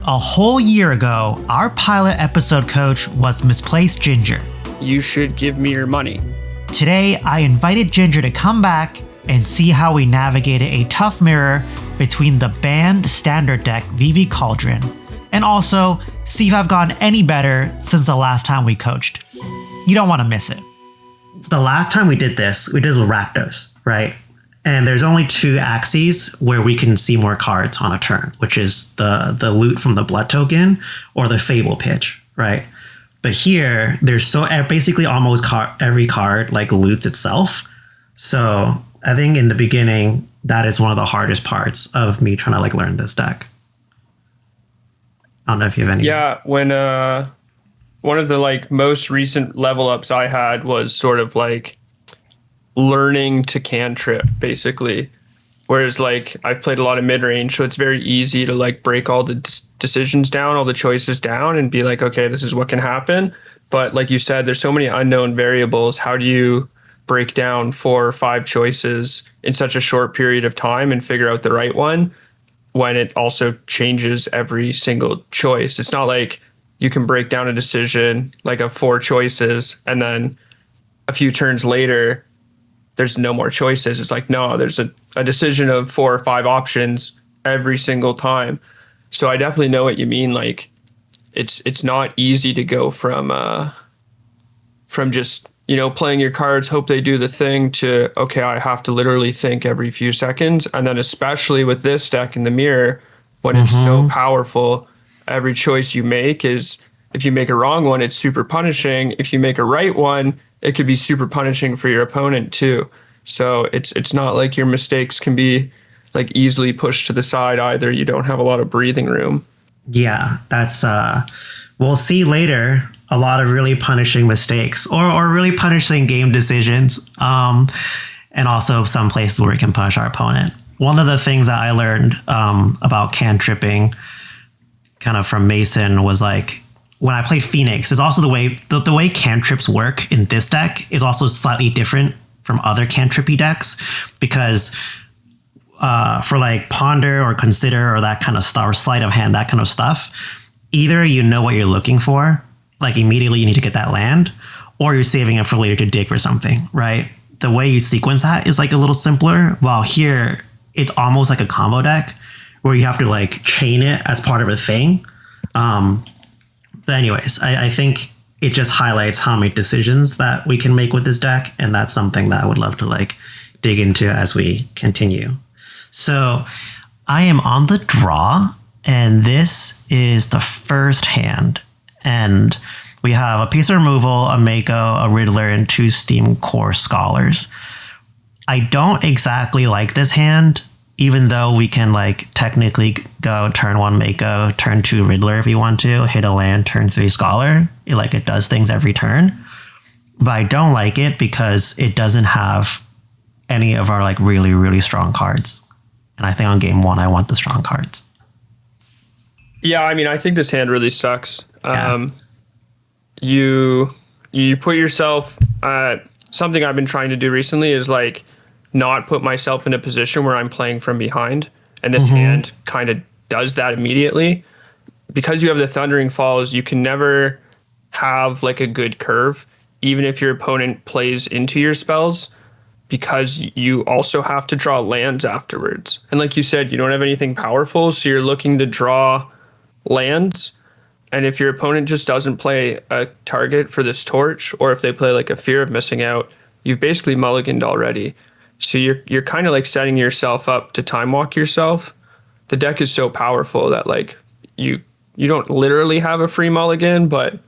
A whole year ago, our pilot episode coach was Misplaced Ginger. You should give me your money. Today, I invited Ginger to come back and see how we navigated a tough mirror between the banned standard deck VV Cauldron, and also see if I've gotten any better since the last time we coached. You don't want to miss it. The last time we did this with Rakdos, right? And there's only two axes where we can see more cards on a turn, which is the loot from the blood token or the fable pitch, right? But here, there's basically almost every card like loots itself. So I think in the beginning, that is one of the hardest parts of me trying to like learn this deck. I don't know if you have any. Yeah, when one of the like most recent level ups I had was sort of like learning to cantrip, basically. Whereas like I've played a lot of mid range, so it's very easy to like break all the decisions down, all the choices down, and be like, okay, this is what can happen. But like you said, there's so many unknown variables. How do you break down 4 or 5 choices in such a short period of time and figure out the right one when it also changes every single choice? It's not like you can break down a decision like of 4 choices and then a few turns later there's no more choices. It's like, no, there's a decision of 4 or 5 options every single time. So I definitely know what you mean. Like it's not easy to go from just, you know, playing your cards, hope they do the thing, to, okay, I have to literally think every few seconds. And then especially with this deck in the mirror, when it's so powerful, every choice you make is, if you make a wrong one, it's super punishing. If you make a right one, it could be super punishing for your opponent too. So it's not like your mistakes can be like easily pushed to the side either. You don't have a lot of breathing room. Yeah, that's we'll see later a lot of really punishing mistakes or really punishing game decisions. And also some places where we can punish our opponent. One of the things that I learned about cantripping kind of from Mason was like, when I played Phoenix, is also the way cantrips work in this deck is also slightly different from other cantrippy decks, because for like ponder or consider or that kind of stuff, or sleight of hand, that kind of stuff, either you know what you're looking for, like immediately you need to get that land, or you're saving it for later to dig for something, right? The way you sequence that is like a little simpler, while here it's almost like a combo deck where you have to like chain it as part of a thing. But anyways, I think it just highlights how many decisions that we can make with this deck. And that's something that I would love to like dig into as we continue. So I am on the draw, and this is the first hand. And we have a piece of removal, a Mako, a Riddler, and 2 Steam Core Scholars. I don't exactly like this hand, even though we can like technically go turn 1 Mako, turn 2 Riddler if you want to, hit a land, turn 3 Scholar. It does things every turn. But I don't like it because it doesn't have any of our like really, really strong cards. And I think on game 1, I want the strong cards. Yeah, I mean, I think this hand really sucks. Yeah. You put yourself, something I've been trying to do recently is like not put myself in a position where I'm playing from behind. And this hand kind of does that immediately. Because you have the Thundering Falls, you can never have like a good curve, even if your opponent plays into your spells, because you also have to draw lands afterwards. And like you said, you don't have anything powerful, so you're looking to draw lands. And if your opponent just doesn't play a target for this torch, or if they play like a fear of missing out, you've basically mulliganed already. So you're kind of like setting yourself up to time walk yourself. The deck is so powerful that like you don't literally have a free mulligan, but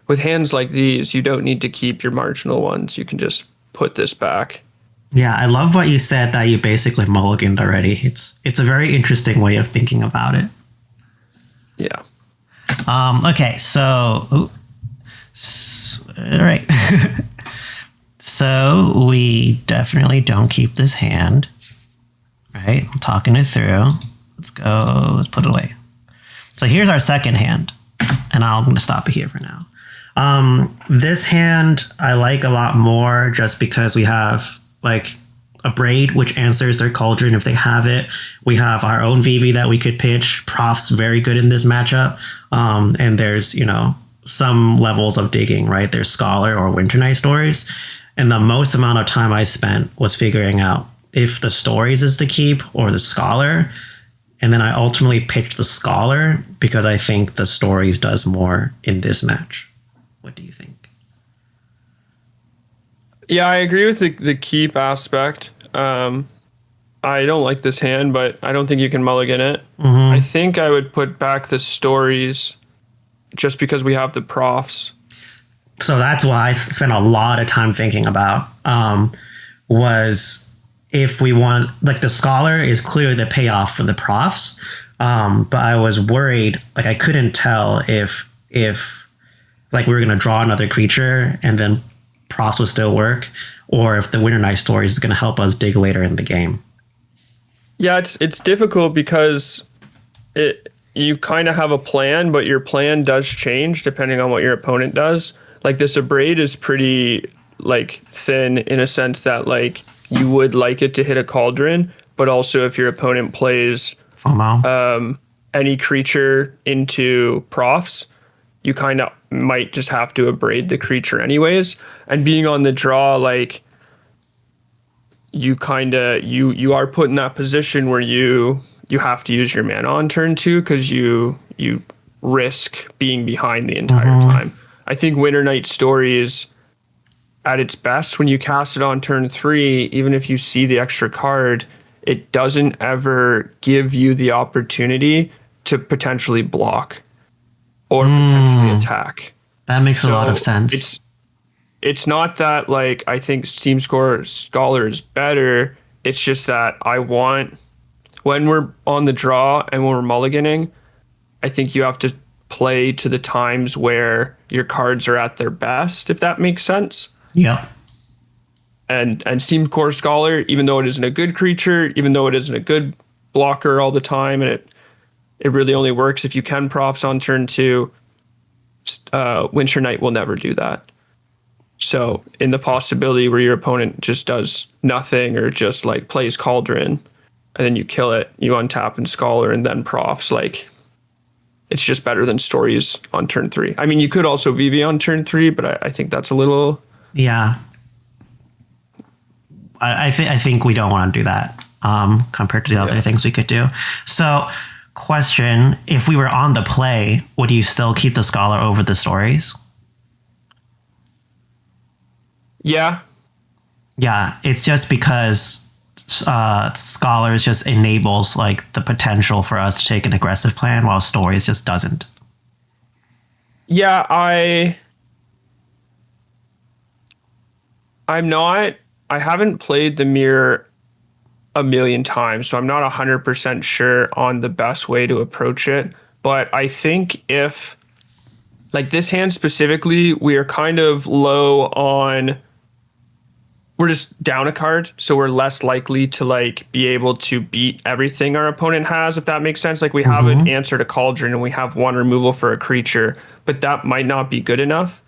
with hands like these, you don't need to keep your marginal ones. You can just put this back. Yeah, I love what you said, that you basically mulliganed already. It's a very interesting way of thinking about it. Yeah. Okay, so all right. So we definitely don't keep this hand, right? I'm talking it through. Let's go. Let's put it away. So here's our second hand, and I'm going to stop it here for now. This hand I like a lot more just because we have like a Braid, which answers their Cauldron if they have it. We have our own VV that we could pitch. Prof's very good in this matchup. And there's, some levels of digging, right? There's Scholar or Winter Night Stories. And the most amount of time I spent was figuring out if the Stories is to keep or the Scholar. And then I ultimately pitched the Scholar because I think the Stories does more in this match. What do you think? Yeah, I agree with the keep aspect. I don't like this hand, but I don't think you can mulligan it. I think I would put back the Stories just because we have the Profs. So that's why I spent a lot of time thinking about was if we want, like, the Scholar is clearly the payoff for the Profs. But I was worried, like, I couldn't tell if like we were going to draw another creature and then Profs would still work, or if the Winter Night Stories is going to help us dig later in the game. Yeah, it's difficult because you kind of have a plan, but your plan does change depending on what your opponent does. Like, this Abrade is pretty, like, thin in a sense that, like, you would like it to hit a Cauldron, but also if your opponent plays any creature into Profs, you kind of might just have to Abrade the creature anyways. And being on the draw, like, you kind of you are put in that position where you have to use your mana on turn 2 because you risk being behind the entire time. I think Winter Night Stories at its best when you cast it on turn 3, even if you see the extra card, it doesn't ever give you the opportunity to potentially block or potentially attack. That makes a lot of sense. It's not that, like, I think Steam Scholar is better. It's just that I want, when we're on the draw and when we're mulliganing, I think you have to play to the times where your cards are at their best, if that makes sense. Yeah. And Steam Core Scholar, even though it isn't a good creature, even though it isn't a good blocker all the time, and it really only works if you can Profs on turn 2, Winter Night will never do that. So in the possibility where your opponent just does nothing or just, like, plays Cauldron and then you kill it, you untap and Scholar and then Profs, like, it's just better than Stories on turn 3. I mean, you could also VV on turn 3, but I think that's a little... Yeah. I think we don't want to do that compared to the other things we could do. So, question, if we were on the play, would you still keep the Scholar over the Stories? Yeah. Yeah, it's just because Scholars just enables, like, the potential for us to take an aggressive plan, while Stories just doesn't. Yeah, I haven't played the Mirror a million times, so I'm not 100% sure on the best way to approach it. But I think if, like, this hand specifically, we are kind of low on, we're just down a card, so we're less likely to, like, be able to beat everything our opponent has, if that makes sense. Like, we have an answer to Cauldron and we have one removal for a creature, but that might not be good enough.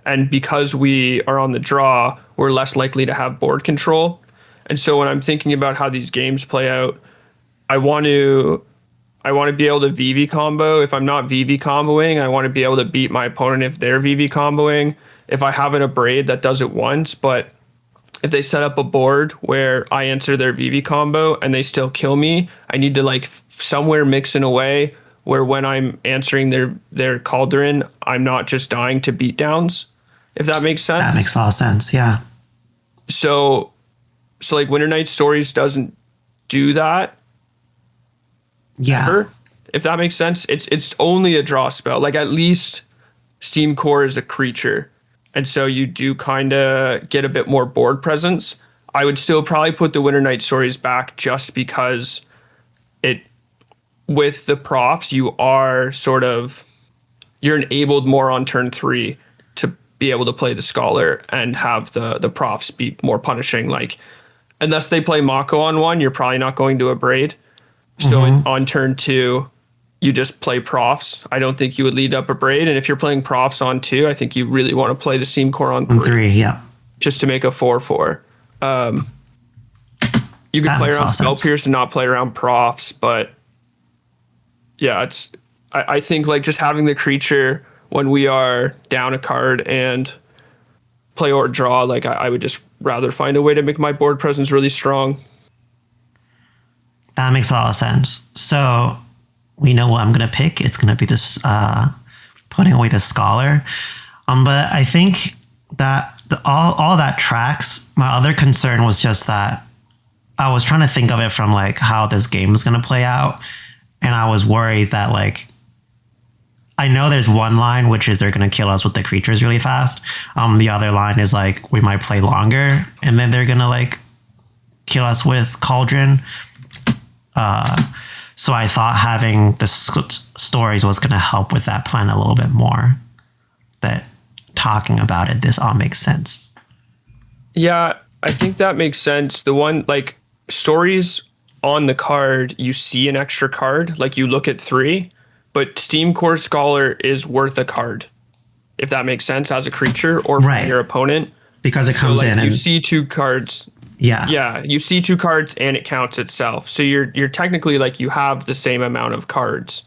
And because we are on the draw, we're less likely to have board control. And so when I'm thinking about how these games play out, I want to be able to VV combo. If I'm not VV comboing, I want to be able to beat my opponent if they're VV comboing. If I have an Abrade that does it once, but if they set up a board where I answer their VV combo and they still kill me, I need to, like, somewhere mix in a way where when I'm answering their Cauldron, I'm not just dying to beatdowns, if that makes sense. That makes a lot of sense, yeah. So like, Winter Night Stories doesn't do that. Yeah. Ever, if that makes sense. It's only a draw spell. Like, at least Steam Core is a creature. And so you do kind of get a bit more board presence. I would still probably put the Winter Night Stories back just because with the Profs, you're enabled more on turn 3 to be able to play the Scholar and have the Profs be more punishing. Like, unless they play Mako on 1, you're probably not going to Abrade. So on turn 2, you just play Profs. I don't think you would lead up Abrade. And if you're playing Profs on 2, I think you really want to play the Steam Core on 3. On 3, yeah. Just to make a 4/4. you could That play makes a around lot of spell sense. pierce and not play around profs, but yeah, I think like just having the creature when we are down a card and play or draw, like I would just rather find a way to make my board presence really strong. That makes a lot of sense. So we know what I'm gonna pick. It's gonna be this putting away the scholar. But I think that all that tracks. My other concern was just that I was trying to think of it from like how this game is gonna play out, and I was worried that like I know there's one line which is they're gonna kill us with the creatures really fast. The other line is like we might play longer, and then they're gonna like kill us with Cauldron. So I thought having the stories was going to help with that plan a little bit more. But talking about it, this all makes sense. Yeah, I think that makes sense. The one like stories on the card, you see an extra card, like you look at 3, but Steam Core Scholar is worth a card, if that makes sense, as a creature or from Right. your opponent. Because it So comes like in you and see 2 cards. yeah. Yeah, you see 2 cards and it counts itself. So you're technically like you have the same amount of cards.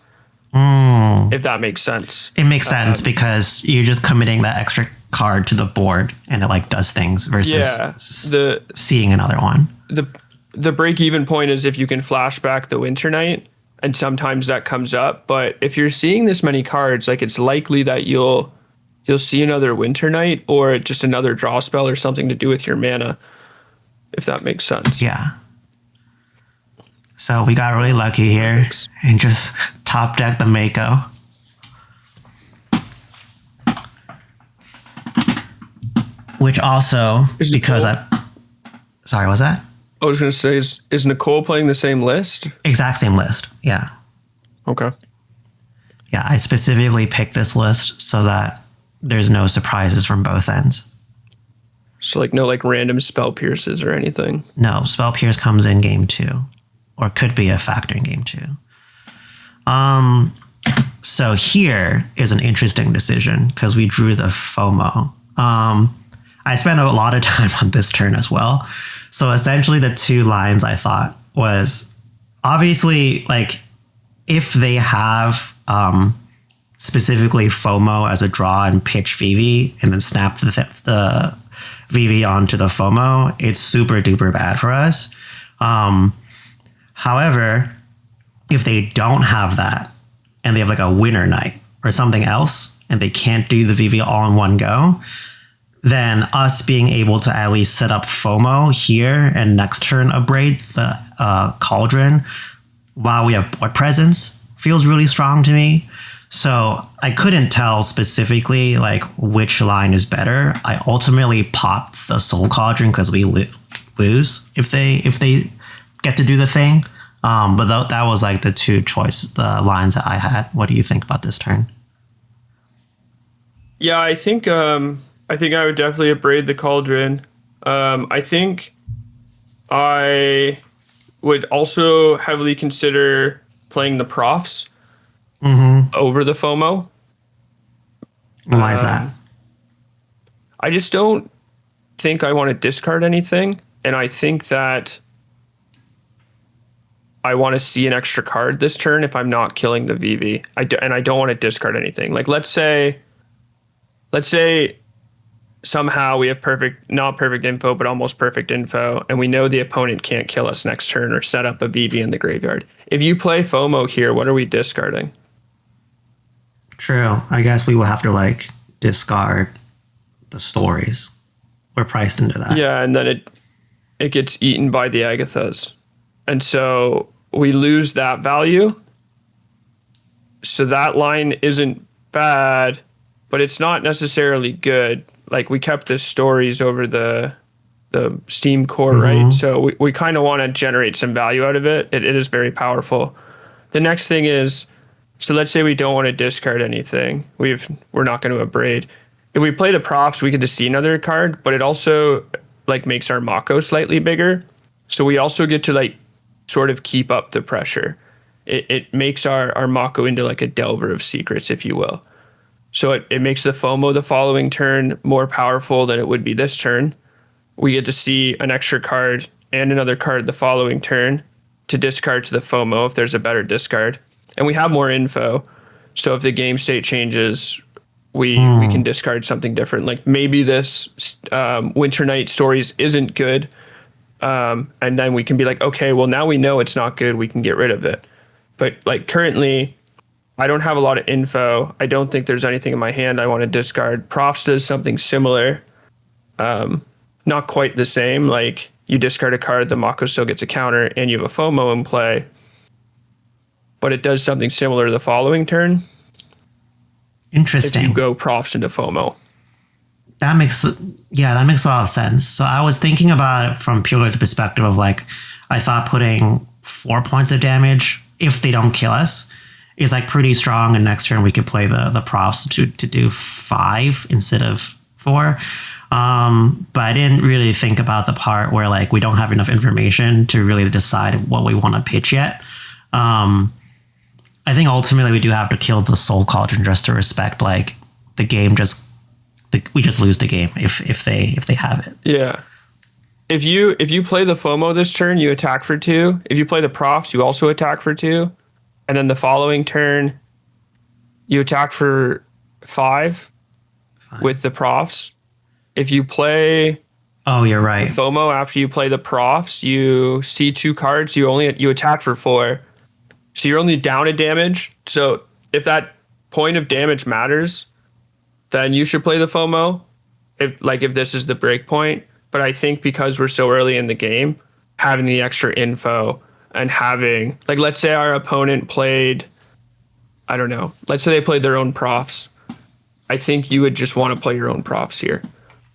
If that makes sense. It makes sense because you're just committing that extra card to the board and it like does things versus Yeah. The seeing another one. the break even point is if you can flashback the Winter Night, and sometimes that comes up. But if you're seeing this many cards, like it's likely that you'll see another Winter Night or just another draw spell or something to do with your mana, if that makes sense. Yeah. So we got really lucky here and just top deck the Mako. Which also, Is because Nicole- sorry, was that? I was gonna say, is Nicole playing the same list? Exact same list. Yeah. Okay. Yeah, I specifically picked this list so that there's no surprises from both ends. So like no like random spell pierces or anything. No, Spell Pierce comes in game 2, or could be a factor in game 2. So here is an interesting decision because we drew the FOMO. I spent a lot of time on this turn as well. So essentially the 2 lines I thought was obviously like if they have specifically FOMO as a draw and pitch VV and then snap the VV onto the FOMO, it's super duper bad for us. However, if they don't have that and they have like a Winter Night or something else and they can't do the VV all in one go, then us being able to at least set up FOMO here and next turn upgrade the Cauldron while we have board presence feels really strong to me. So I couldn't tell specifically like which line is better. I ultimately popped the Soul Cauldron because we lose if they get to do the thing. But that was like the 2 the lines that I had. What do you think about this turn? Yeah, I think I would definitely upgrade the Cauldron. I think I would also heavily consider playing the profs over the FOMO. Why is that? I just don't think I want to discard anything, and I think that I want to see an extra card this turn if I'm not killing the VV. I don't want to discard anything. Like let's say somehow we have not perfect info, but almost perfect info, and we know the opponent can't kill us next turn or set up a VV in the graveyard. If you play FOMO here, what are we discarding? True. I guess we will have to like discard the stories. We're priced into that. Yeah, and then it gets eaten by the Agathas. And so we lose that value. So that line isn't bad, but it's not necessarily good. Like we kept the stories over the Steam Core, right? So we kind of want to generate some value out of it. It is very powerful. The next thing is, so let's say we don't want to discard anything. We're not going to upgrade. If we play the profs, we get to see another card, but it also like makes our Mako slightly bigger. So we also get to like sort of keep up the pressure. It makes our Mako into like a delver of secrets, if you will. So it makes the FOMO the following turn more powerful than it would be this turn. We get to see an extra card and another card the following turn to discard to the FOMO if there's a better discard. And we have more info. So if the game state changes, we can discard something different. Like maybe this Winter Night Stories isn't good. And then we can be like, okay, well, now we know it's not good. We can get rid of it. But like currently, I don't have a lot of info. I don't think there's anything in my hand I want to discard. Profs does something similar. Not quite the same. Like you discard a card, the Mako still gets a counter, and you have a FOMO in play. But it does something similar the following turn. Interesting. If you go Profs into FOMO. That makes a lot of sense. So I was thinking about it from purely the perspective of like, I thought putting 4 points of damage if they don't kill us is like pretty strong. And next turn we could play the Profs to do 5 instead of 4. But I didn't really think about the part where like we don't have enough information to really decide what we want to pitch yet. I think ultimately we do have to kill the Soul Cauldron just to respect like the game. We just lose the game if they have it. Yeah. If you play the FOMO this turn, you attack for 2. If you play the Profs, you also attack for 2. And then the following turn, you attack for 5 with the Profs. If you play you're right. FOMO after you play the Profs, you see 2 cards, you attack for 4. So you're only down a damage. So if that point of damage matters, then you should play the FOMO. If this is the break point. But I think because we're so early in the game, having the extra info and having, like, let's say our opponent played, I don't know, let's say they played their own Profs. I think you would just want to play your own Profs here.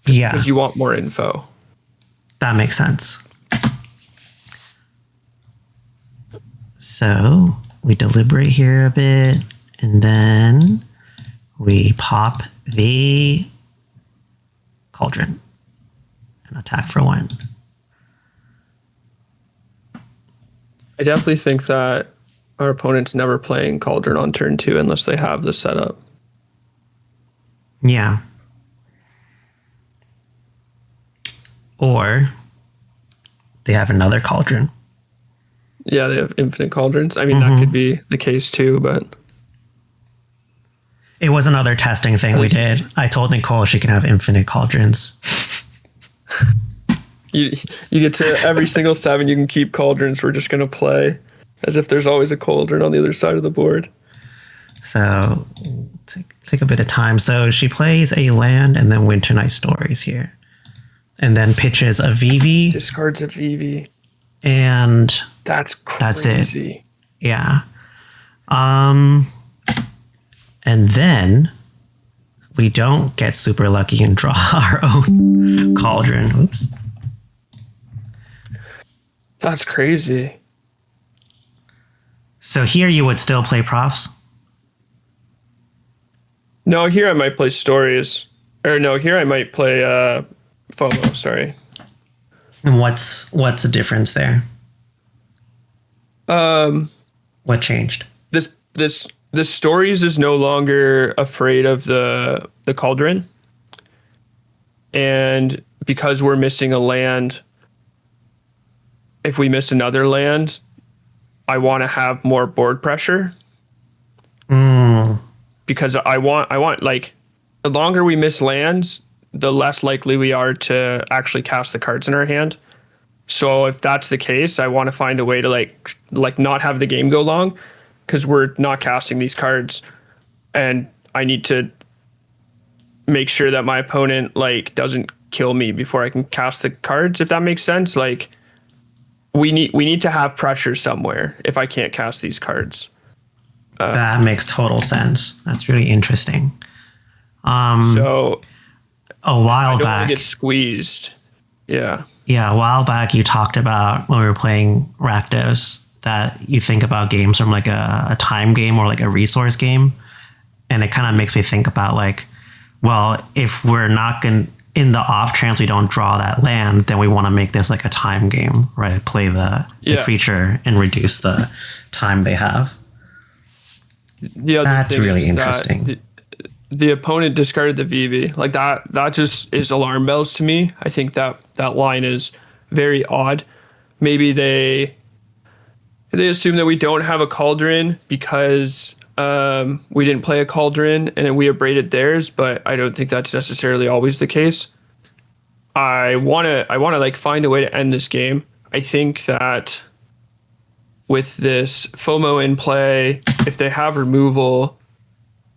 Yeah. Because you want more info. That makes sense. So we deliberate here a bit, and then we pop the Cauldron and attack for 1. I definitely think that our opponent's never playing Cauldron on turn 2 unless they have the setup. Yeah. Or they have another Cauldron. Yeah, they have infinite Cauldrons. I mean, that could be the case too, but... It was another testing thing we did. I told Nicole she can have infinite Cauldrons. You get to every single 7, you can keep Cauldrons. We're just going to play as if there's always a Cauldron on the other side of the board. So take a bit of time. So she plays a land and then Winter Night Stories here. And then pitches a Vivi. Discards a Vivi. And that's crazy. That's it. Yeah. And then we don't get super lucky and draw our own Cauldron. Oops. That's crazy. So here you would still play Profs? No, here I might play Stories. Or no, here I might play FOMO, sorry. And what's the difference there? What changed? This Stories is no longer afraid of the Cauldron. And because we're missing a land, if we miss another land, I want to have more board pressure. Because I want like, the longer we miss lands, the less likely we are to actually cast the cards in our hand. So if that's the case, I want to find a way to like not have the game go long, because we're not casting these cards, and I need to make sure that my opponent like doesn't kill me before I can cast the cards, if that makes sense. Like we need to have pressure somewhere if I can't cast these cards. That makes total sense. That's really interesting. So a while I don't back, want to get squeezed. Yeah, a while back you talked about when we were playing Rakdos that you think about games from like a time game or like a resource game, and it kind of makes me think about like, well, if we're not going in the off chance we don't draw that land, then we want to make this like a time game, right? Play the creature and reduce the time they have. Yeah, that's really interesting. The opponent discarded the Vivi. Like that just is alarm bells to me. I think that line is very odd. maybe they assume that we don't have a cauldron because we didn't play a cauldron and we abraded theirs, but I don't think that's necessarily always the case. I wanna like find a way to end this game. I think that with this FOMO in play, if they have removal,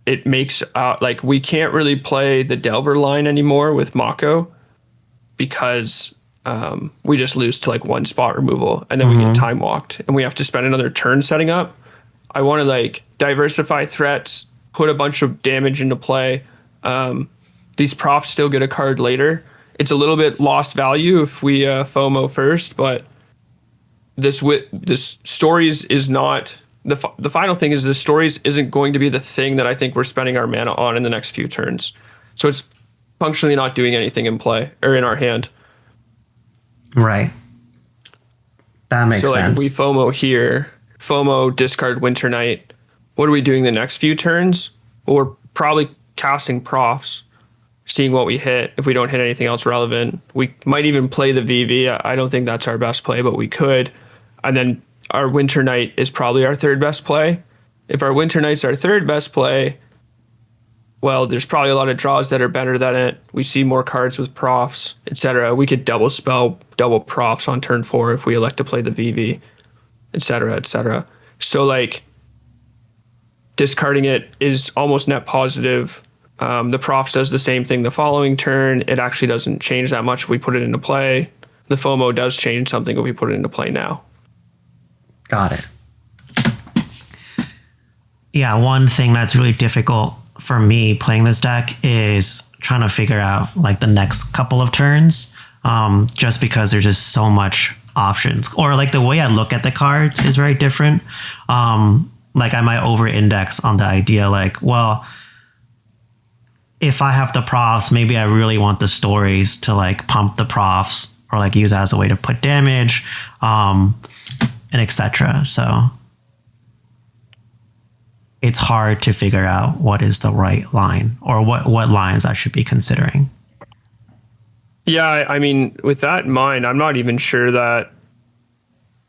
it makes like we can't really play the Delver line anymore with Mako because we just lose to like one spot removal and then we get time walked and we have to spend another turn setting up. I want to like diversify threats, put a bunch of damage into play. These profs still get a card later. It's a little bit lost value if we FOMO first, but this stories is not the final thing is the stories isn't going to be the thing that I think we're spending our mana on in the next few turns. So it's functionally not doing anything in play or in our hand. Right. That makes sense. So like we FOMO here, FOMO, discard Winter Night. What are we doing the next few turns? Well, we're probably casting profs, seeing what we hit. If we don't hit anything else relevant, we might even play the VV. I don't think that's our best play, but we could. And then our Winter Night is probably our third best play. If our Winter Night's our third best play, well, there's probably a lot of draws that are better than it. We see more cards with profs, etc. We could double spell, double profs on turn 4 if we elect to play the VV, etc., etc. So like discarding it is almost net positive. The profs does the same thing the following turn. It actually doesn't change that much if we put it into play. The FOMO does change something if we put it into play now. Got it. Yeah, one thing that's really difficult for me playing this deck is trying to figure out like the next couple of turns, just because there's just so much options, or like the way I look at the cards is very different. Like I might over index on the idea like, well, if I have the profs, maybe I really want the stories to like pump the profs or like use it as a way to put damage, and etc. So it's hard to figure out what is the right line or what lines I should be considering. Yeah, I mean, with that in mind, I'm not even sure that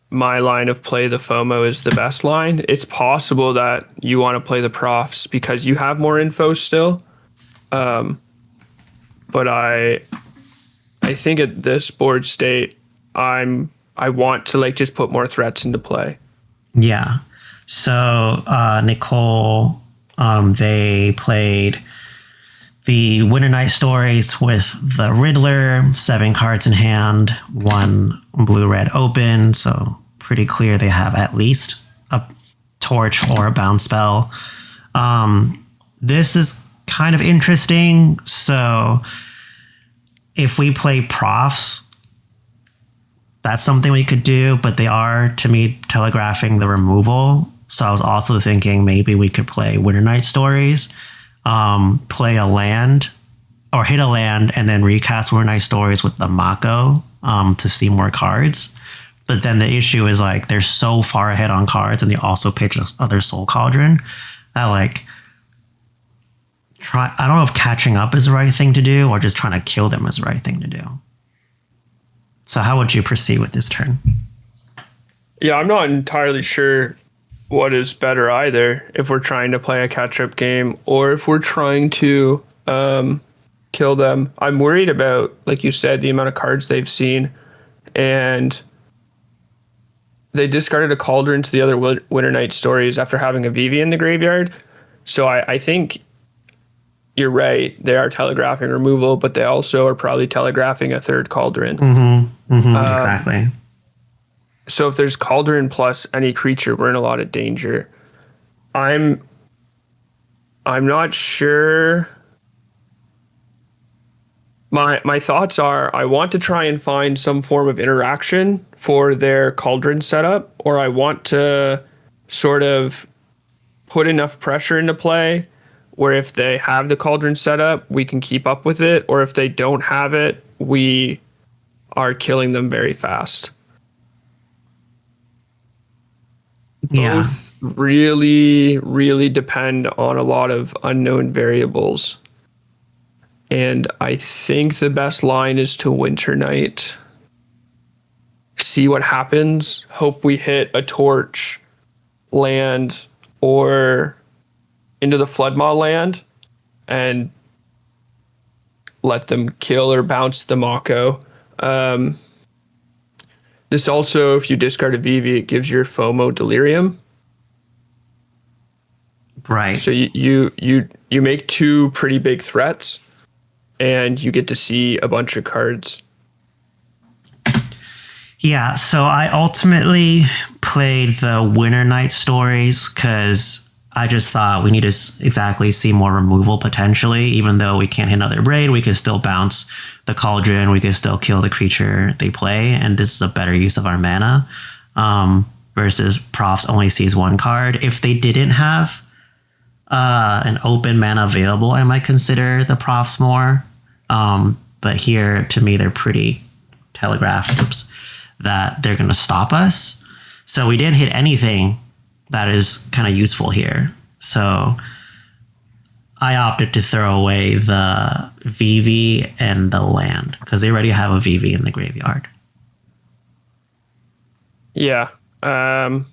my line of play, the FOMO, is the best line. It's possible that you want to play the profs because you have more info still. But I think at this board state, I want to like just put more threats into play. Yeah. So Nicole, they played the Winter Night stories with the Riddler, 7 cards in hand, 1 blue-red open. So pretty clear they have at least a torch or a bounce spell. This is kind of interesting. So if we play profs, that's something we could do, but they are, to me, telegraphing the removal. So I was also thinking maybe we could play Winter Night stories, play a land or hit a land and then recast Winter Night stories with the Mako to see more cards. But then the issue is like they're so far ahead on cards and they also pitch this other Soul Cauldron that like I don't know if catching up is the right thing to do or just trying to kill them is the right thing to do. So how would you proceed with this turn? Yeah, I'm not entirely sure what is better either, if we're trying to play a catch-up game or if we're trying to kill them. I'm worried about, like you said, the amount of cards they've seen, and they discarded a Cauldron to the other Winter Night stories after having a VV in the graveyard. So I think you're right. They are telegraphing removal, but they also are probably telegraphing a third Cauldron. Exactly. So if there's Cauldron plus any creature, we're in a lot of danger. I'm not sure. My thoughts are I want to try and find some form of interaction for their Cauldron setup, or I want to sort of put enough pressure into play where if they have the Cauldron setup, we can keep up with it, or if they don't have it, we are killing them very fast. Yeah. Both really, really depend on a lot of unknown variables. And I think the best line is to Winter Night. see what happens, hope we hit a torch, land, or into the Flood Maw land, and let them kill or bounce the Mako. This also, if you discard a VV, it gives your FOMO Delirium. Right. So you make two pretty big threats, and you get to see a bunch of cards. Yeah, so I ultimately played the Winter Night stories because I just thought we need to exactly see more removal potentially. Even though we can't hit another raid, we could still bounce the Cauldron, we could still kill the creature they play, and this is a better use of our mana versus Profs only sees one card. If they didn't have an open mana available, I might consider the Profs more. But here, to me, they're pretty telegraphed that they're going to stop us. So we didn't hit anything that is kind of useful here. So I opted to throw away the VV and the land because they already have a VV in the graveyard. Yeah. I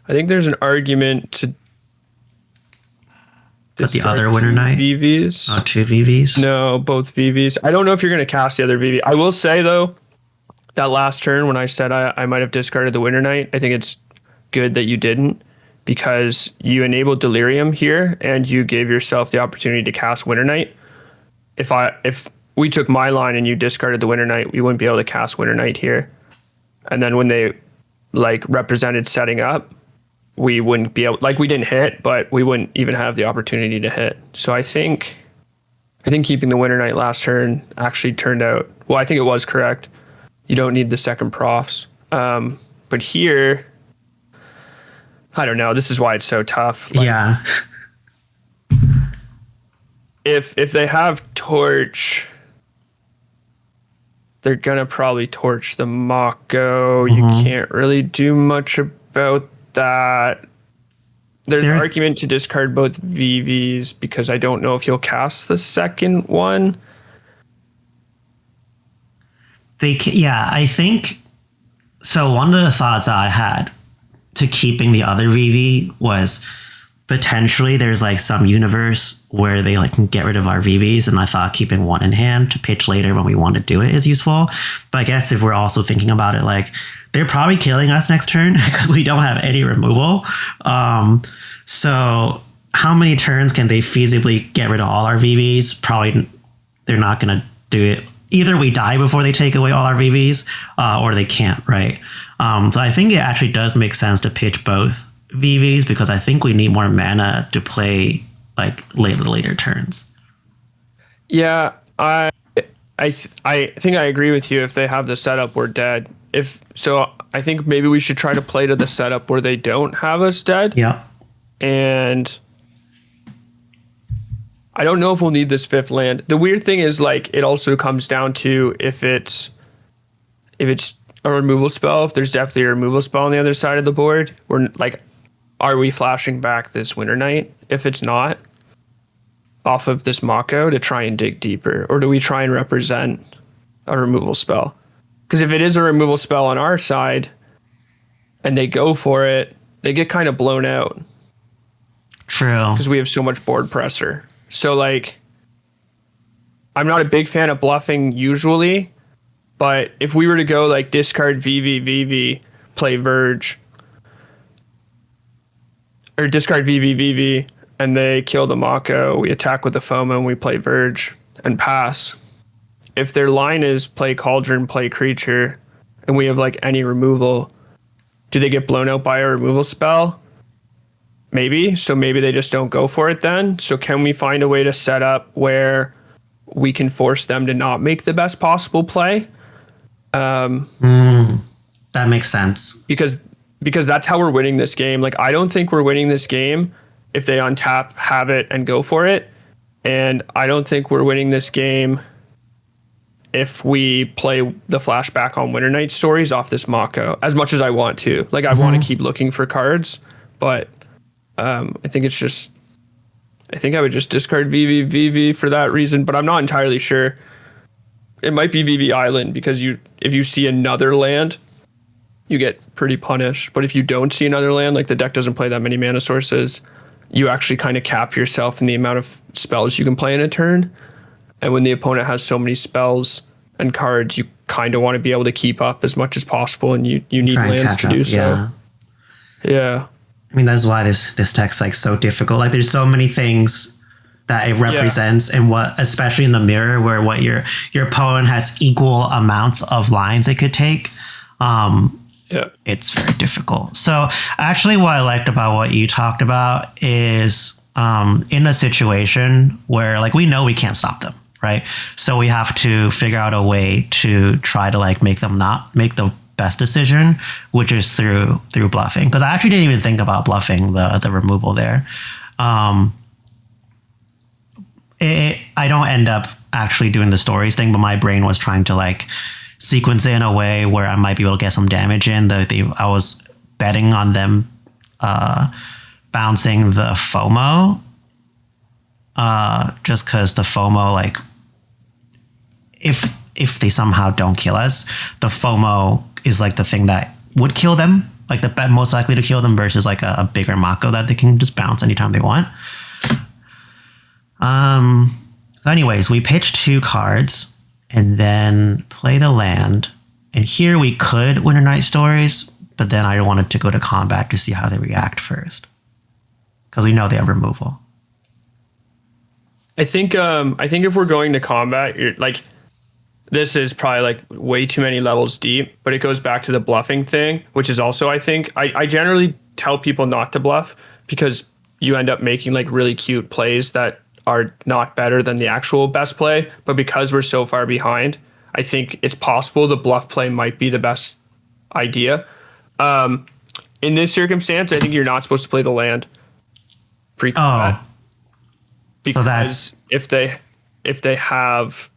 think there's an argument to But the other Winter Night? VVs. Oh, two VVs? No, both VVs. I don't know if you're going to cast the other VV. I will say, though, that last turn when I said I might have discarded the Winter Night, I think it's good that you didn't, because you enabled Delirium here and you gave yourself the opportunity to cast Winter Night. If we took my line and you discarded the Winter Night, we wouldn't be able to cast Winter Night here. And then when they represented setting up, we wouldn't be able, we didn't hit, but we wouldn't even have the opportunity to hit. So I think keeping the Winter Night last turn actually turned out, well, I think it was correct. You don't need the second Profs. But here, I don't know. This is why it's so tough. Yeah. If they have Torch, they're going to probably torch the Mako. You can't really do much about that. There's an argument to discard both VVs because I don't know if you'll cast the second one. I think so. One of the thoughts I had to keeping the other VV was potentially there's some universe where they can get rid of our VVs, and I thought keeping one in hand to pitch later when we want to do it is useful. But I guess if we're also thinking about it, they're probably killing us next turn because we don't have any removal. So how many turns can they feasibly get rid of all our VVs? Probably they're not going to do it. Either we die before they take away all our VVs, or they can't, right? So I think it actually does make sense to pitch both VVs because I think we need more mana to play later turns. Yeah, I think I agree with you. If they have the setup, we're dead. I think maybe we should try to play to the setup where they don't have us dead. Yeah. And I don't know if we'll need this fifth land. The weird thing is it also comes down to if it's a removal spell, if there's definitely a removal spell on the other side of the board, we're are we flashing back this Winter Night? If it's not, off of this Mako to try and dig deeper, or do we try and represent a removal spell? Because if it is a removal spell on our side and they go for it, they get kind of blown out. True. Because we have so much board pressure. So I'm not a big fan of bluffing usually, but if we were to go discard VV, play Verge, or discard VV, and they kill the Mako, we attack with the FOMO and we play Verge and pass. If their line is play Cauldron, play creature, and we have any removal, do they get blown out by a removal spell? Maybe. So maybe they just don't go for it then. So can we find a way to set up where we can force them to not make the best possible play? That makes sense. Because that's how we're winning this game. I don't think we're winning this game if they untap, have it, and go for it. And I don't think we're winning this game if we play the flashback on Winter Night stories off this Mako, as much as I want to. I want to keep looking for cards, but I think I would just discard VV for that reason, but I'm not entirely sure. it might be VV Island, because if you see another land, you get pretty punished. But if you don't see another land, like the deck doesn't play that many mana sources, you actually kind of cap yourself in the amount of spells you can play in a turn. And when the opponent has so many spells and cards, you kind of want to be able to keep up as much as possible, and you need lands to do so. Yeah. I mean, that's why this tech's like so difficult. Like there's so many things that it represents, and what, especially in the mirror, where what your opponent has equal amounts of lines it could take. It's very difficult. So actually what I liked about what you talked about is in a situation where like we know we can't stop them, right? So we have to figure out a way to try to like make them not make the best decision, which is through bluffing. Because I actually didn't even think about bluffing the removal there. I don't end up actually doing the stories thing, but my brain was trying to like sequence it in a way where I might be able to get some damage in. I was betting on them bouncing the FOMO, just because the FOMO, like if they somehow don't kill us, the FOMO is like the thing that would kill them, like the bet most likely to kill them, versus like a bigger Mako that they can just bounce anytime they want. So anyways, we pitched 2 cards and then play the land. And here we could Winter Night Stories, but then I wanted to go to combat to see how they react first, because we know they have removal. I think if we're going to combat, you're like, this is probably like way too many levels deep, but it goes back to the bluffing thing, which is also, I think, I generally tell people not to bluff, because you end up making like really cute plays that are not better than the actual best play. But because we're so far behind, I think it's possible the bluff play might be the best idea. In this circumstance, I think you're not supposed to play the land pre-combat. Oh. Because so if they have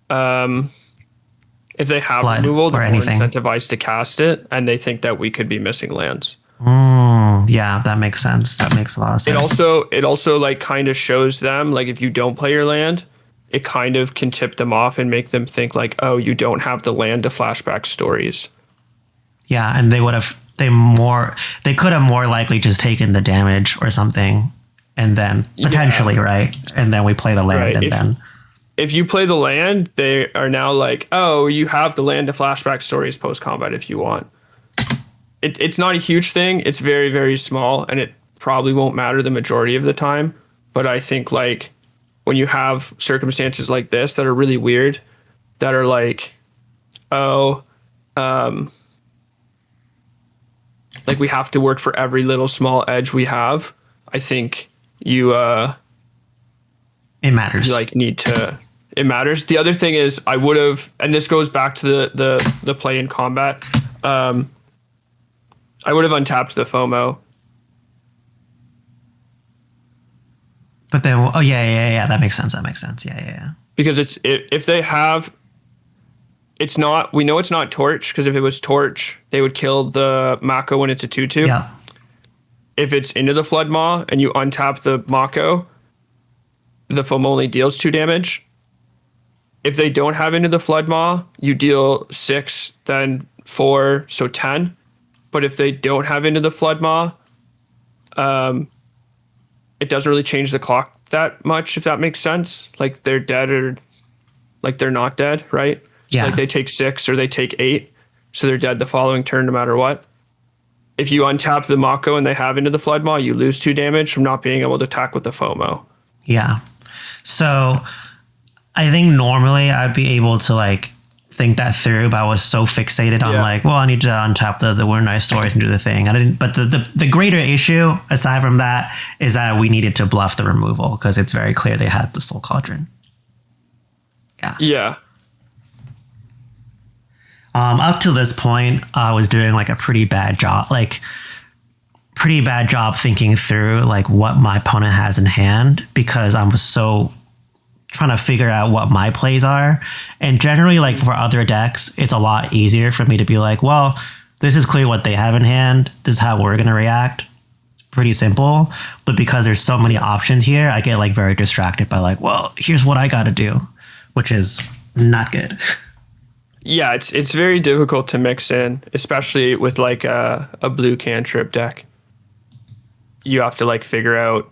removal, they're more incentivized to cast it, and they think that we could be missing lands. Yeah, that makes sense. That makes a lot of sense. It also like kind of shows them, like, if you don't play your land, it kind of can tip them off and make them think like, oh, you don't have the land to flashback stories. Yeah, and they could have more likely just taken the damage or something, and then potentially, right? And then we play the land, right. And if you play the land, they are now like, oh, you have the land to flashback stories post combat if you want. It's not a huge thing. It's very, very small, and it probably won't matter the majority of the time. But I think like when you have circumstances like this that are really weird, that are like, oh, like we have to work for every little small edge we have, I think it matters. You like need to. It matters. The other thing is, I would have, and this goes back to the play in combat. I would have untapped the FOMO. But then, oh yeah, that makes sense. Yeah. Because if they have, it's not. We know it's not Torch, because if it was Torch, they would kill the Mako when it's a 2/2. Yeah. If it's into the Flood Maw and you untap the Mako, the FOMO only deals 2 damage. If they don't have into the Flood Maw, you deal 6, then 4, so 10. But if they don't have into the Flood Maw, it doesn't really change the clock that much, if that makes sense. Like they're dead or like they're not dead, right? So like they take 6 or they take 8, so they're dead the following turn no matter what. If you untap the Mako and they have into the Flood Maw, you lose 2 damage from not being able to attack with the FOMO. Yeah. So I think normally I'd be able to like think that through, but I was so fixated on like, well, I need to untap the Winter Night Stories and do the thing. I didn't. But the greater issue aside from that is that we needed to bluff the removal, because it's very clear they had the Soul Cauldron. Yeah. Up to this point, I was doing like a pretty bad job thinking through like what my opponent has in hand, because I was so trying to figure out what my plays are. And generally, like for other decks, it's a lot easier for me to be like, well, this is clear what they have in hand. This is how we're going to react. It's pretty simple. But because there's so many options here, I get like very distracted by like, well, here's what I got to do, which is not good. Yeah, it's very difficult to mix in, especially with like a blue cantrip deck. You have to like figure out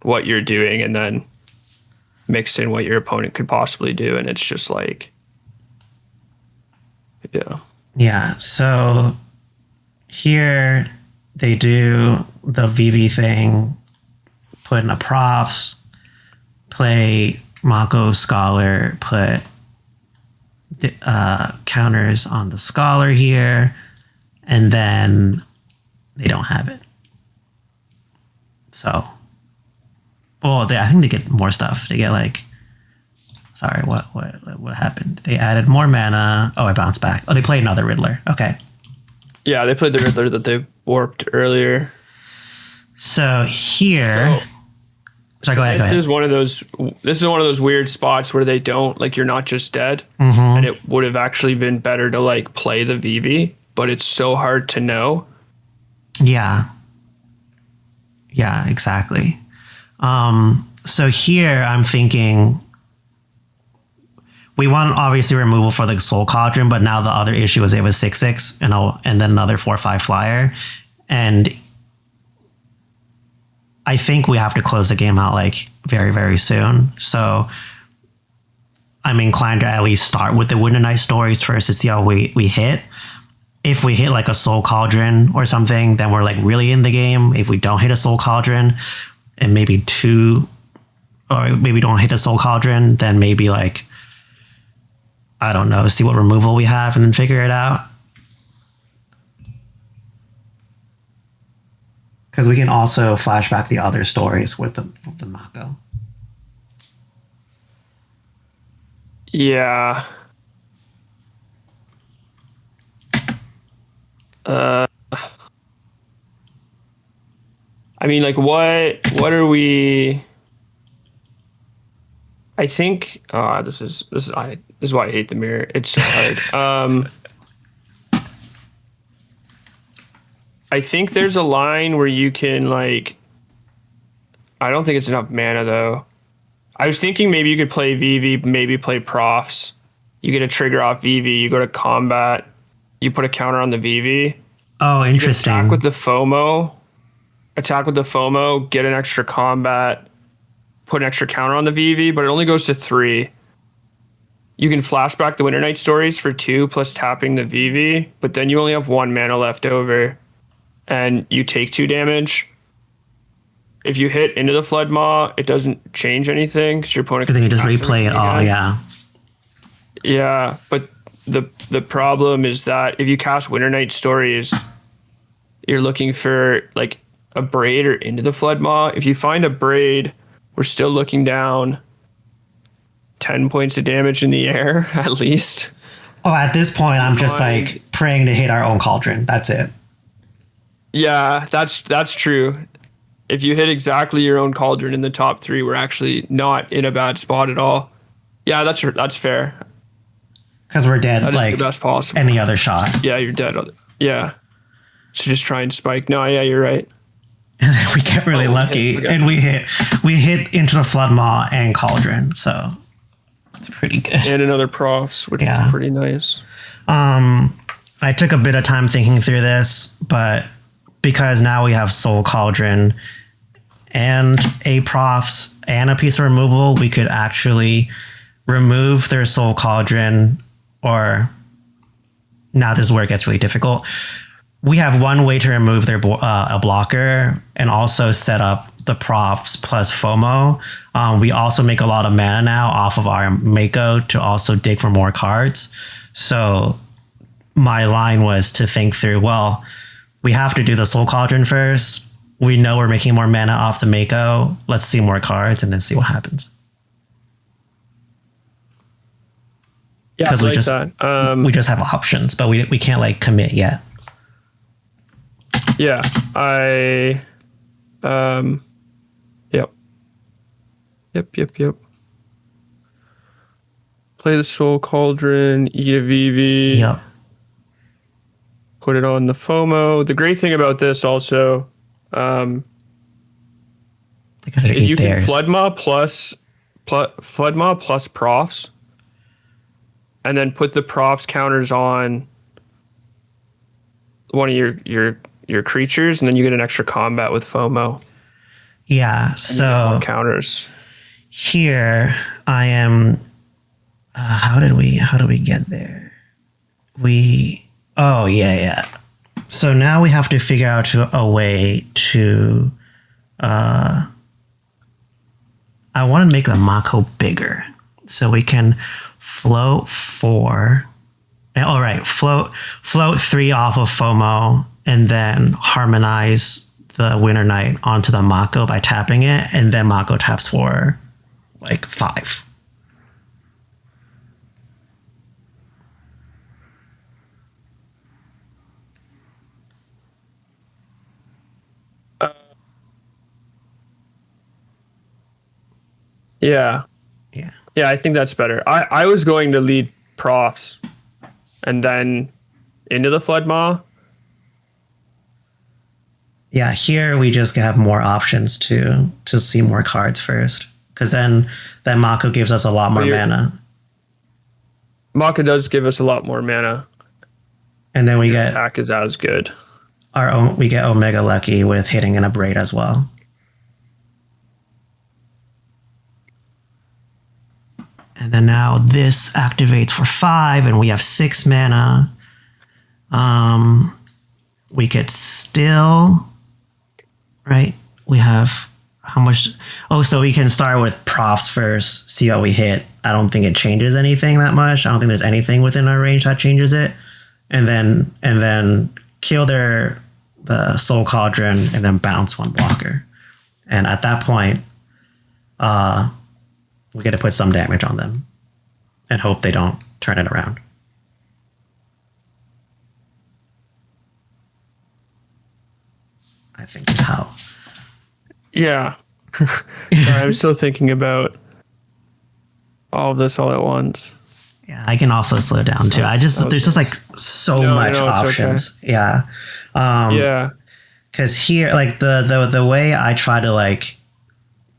what you're doing and then mix in what your opponent could possibly do, and it's just like, yeah. Yeah, so here they do the VV thing, put in a profs, play Mako Scholar, put counters on the Scholar here, and then they don't have it. So, well, I think they get more stuff. They get like, sorry, what happened? They added more mana. Oh, I bounced back. Oh, they played another Riddler. Okay. Yeah, they played the Riddler that they warped earlier. So here, sorry, go ahead. This is one of those weird spots where they don't, like, you're not just dead, Mm-hmm. and it would have actually been better to like play the VV, but it's so hard to know. Yeah. Yeah, exactly. So here I'm thinking we want obviously removal for the Soul Cauldron, but now the other issue is they have a 6/6 and then another 4/5 flyer. And I think we have to close the game out like very, very soon. So I'm inclined to at least start with the Winter Night stories first to see how we hit. If we hit like a Soul Cauldron or something, then we're like really in the game. If we don't hit a Soul Cauldron and maybe don't hit a Soul Cauldron, then maybe like, I don't know, see what removal we have and then figure it out. Because we can also flashback the other stories with the Mako. Yeah. I mean, like, what are we? I think this is why I hate the mirror. It's so hard. I think there's a line where you can like. I don't think it's enough mana though. I was thinking maybe you could play VV, maybe play Profs. You get a trigger off VV. You go to combat. You put a counter on the VV. Oh, interesting. Attack with the FOMO. Get an extra combat. Put an extra counter on the VV, but it only goes to 3. You can flashback the Winter Night stories for 2 plus tapping the VV, but then you only have 1 mana left over, and you take 2 damage. If you hit into the Flood Maw, it doesn't change anything because your opponent can you just replay it all. Yeah. Yeah, but the problem is that if you cast Winter Night stories, you're looking for like a Braid or into the Flood Maw. If you find a Braid, we're still looking down 10 points of damage in the air at least. Oh, at this point, I'm just like praying to hit our own Cauldron. That's it. Yeah, that's true. If you hit exactly your own Cauldron in the top 3, we're actually not in a bad spot at all. Yeah, that's fair. Because we're dead, that like is the best possible. Any other shot. Yeah, you're dead. Yeah. So just try and spike. No, yeah, you're right. And then we get really lucky, and we hit into the Flood Maw and Cauldron, so it's pretty good. And another Profs, which is pretty nice. I took a bit of time thinking through this, but because now we have Soul Cauldron and a Profs and a piece of removal, we could actually remove their Soul Cauldron, or now this is where it gets really difficult. We have one way to remove their a blocker and also set up the Profs plus FOMO. We also make a lot of mana now off of our Mako to also dig for more cards. So my line was to think through, well, we have to do the Soul Cauldron first. We know we're making more mana off the Mako. Let's see more cards and then see what happens. Yeah, because we just have options, but we can't like commit yet. Yeah, Yep. Play the Soul Cauldron, eat a VV. Yep. Put it on the FOMO. The great thing about this also, because is you can Flood Maw plus Profs. and then put the profs counters on one of your creatures, and then you get an extra combat with FOMO. Yeah. So Counters. here I am. How did we get there? Oh yeah. So now we have to figure out a way to. I want to make the Mako bigger so we can float 4. All right, float 3 off of FOMO and then harmonize the Winter Knight onto the Mako by tapping it, and then Mako taps for like 5. Yeah. Yeah, I think that's better. I was going to lead profs and then into the Flood Maw. Yeah, here we just have more options to see more cards first, because then Mako gives us a lot more mana. Mako does give us a lot more mana, and then we get attack is as good. We get Omega Lucky with hitting an Abrade as well. And then now this activates for 5, and we have 6 mana. We could still, right? We have how much? Oh, so we can start with profs first, see what we hit. I don't think it changes anything that much. I don't think there's anything within our range that changes it. And then kill the Soul Cauldron and then bounce 1 blocker. And at that point, we get to put some damage on them and hope they don't turn it around. I think is how. Yeah. Sorry, I'm still thinking about all of this all at once. Yeah, I can also slow down too. There's just like so much options. Okay. Yeah. Yeah. Because here, like the way I try to like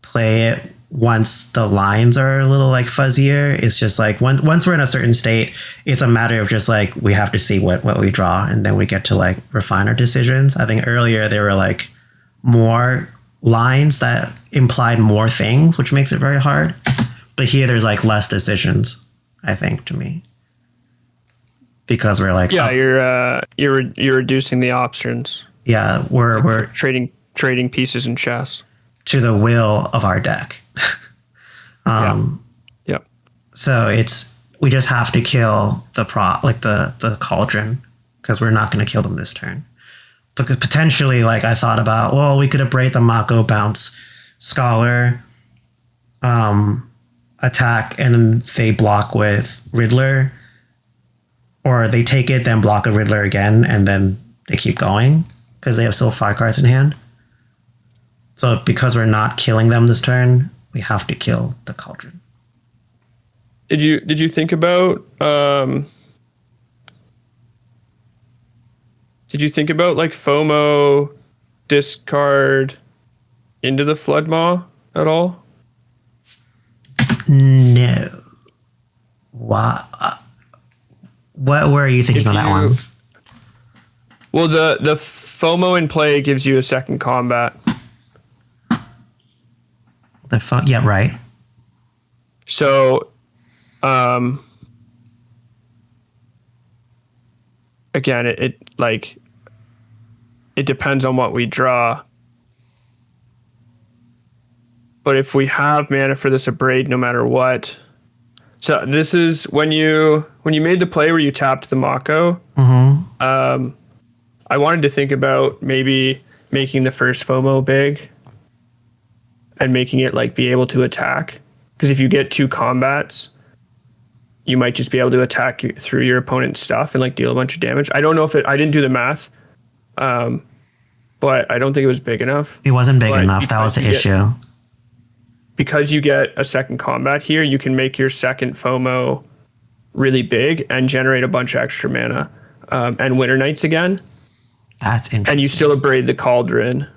play it once the lines are a little like fuzzier, it's just like once we're in a certain state, it's a matter of just like we have to see what we draw, and then we get to like refine our decisions. I think earlier there were like more lines that implied more things, which makes it very hard. But here there's like less decisions, I think, to me, because we're like you're reducing the options. Yeah, we're trading pieces in chess to the will of our deck. Yep. So we just have to kill the cauldron, because we're not going to kill them this turn. Because potentially, like I thought about, well, we could abrade the Mako, bounce Scholar, attack, and then they block with Riddler, or they take it, then block a Riddler again, and then they keep going because they have still 5 cards in hand. So because we're not killing them this turn, we have to kill the cauldron. Did you think about like FOMO discard into the Flood Maw at all? No. What were you thinking on that one? Well, the FOMO in play gives you a second combat. Yeah, right. So, again, it depends on what we draw. But if we have mana for this Abrade, no matter what. So this is when you made the play where you tapped the Mako. Mm-hmm. I wanted to think about maybe making the first FOMO big and making it like be able to attack. Because if you get 2 combats, you might just be able to attack through your opponent's stuff and like deal a bunch of damage. I don't know if I didn't do the math, but I don't think it was big enough. It wasn't big enough. That was the issue. Because you get a second combat here, you can make your second FOMO really big and generate a bunch of extra mana. And Winter Knights again. That's interesting. And you still abrade the Cauldron.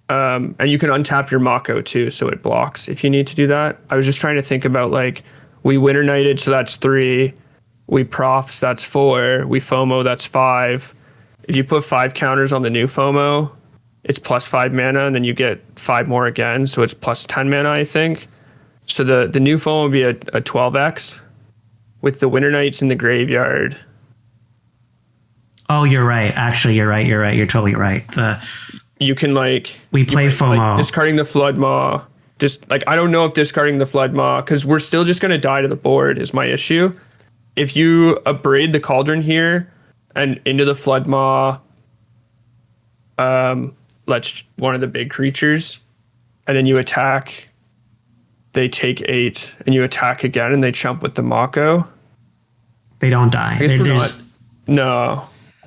And you can untap your Mako too, so it blocks if you need to do that. I was just trying to think about like, we Winter Knighted, so that's 3. We profs, that's 4. We FOMO, that's 5. If you put 5 counters on the new FOMO, it's plus 5 mana, and then you get 5 more again, so it's plus 10 mana, I think. So the new FOMO would be a 12x with the Winter Knights in the graveyard. Oh, you're right. Actually, you're right. You're totally right. You can we play FOMO. Like, discarding the Flood Maw. Just like, I don't know if discarding the Flood Maw, because we're still just going to die to the board is my issue. If you abrade the Cauldron here and into the Flood Maw, let's one of the big creatures, and then you attack, they take 8, and you attack again, and they chump with the Mako. They don't die. I guess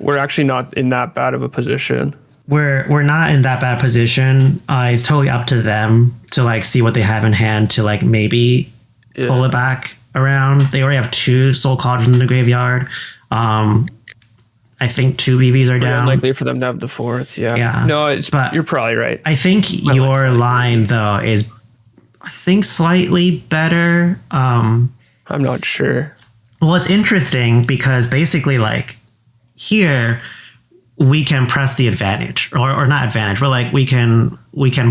we're actually not in that bad of a position. We're not in that bad position. It's totally up to them to like see what they have in hand to like maybe pull it back around. They already have 2 Soul Cauldron in the graveyard. I think 2 VVs are down. Unlikely for them to have the 4th. Yeah. No, but you're probably right. I think your line though is, I think, slightly better. I'm not sure. Well, it's interesting because basically, like, here we can press the advantage, or not advantage, but like we can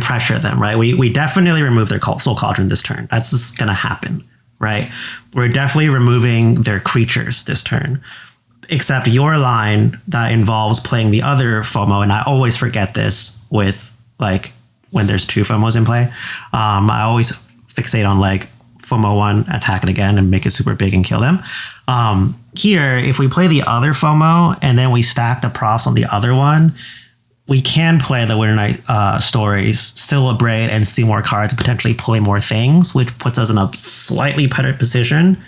pressure them, right? We definitely remove their Soul Cauldron this turn. That's just gonna happen, right? We're definitely removing their creatures this turn. Except your line that involves playing the other FOMO, and I always forget this with like when there's 2 FOMOs in play. I always fixate on like FOMO 1, attack it again, and make it super big and kill them. Here, if we play the other FOMO and then we stack the profs on the other one, we can play the Winter Night stories, still abrade and see more cards, and potentially play more things, which puts us in a slightly better position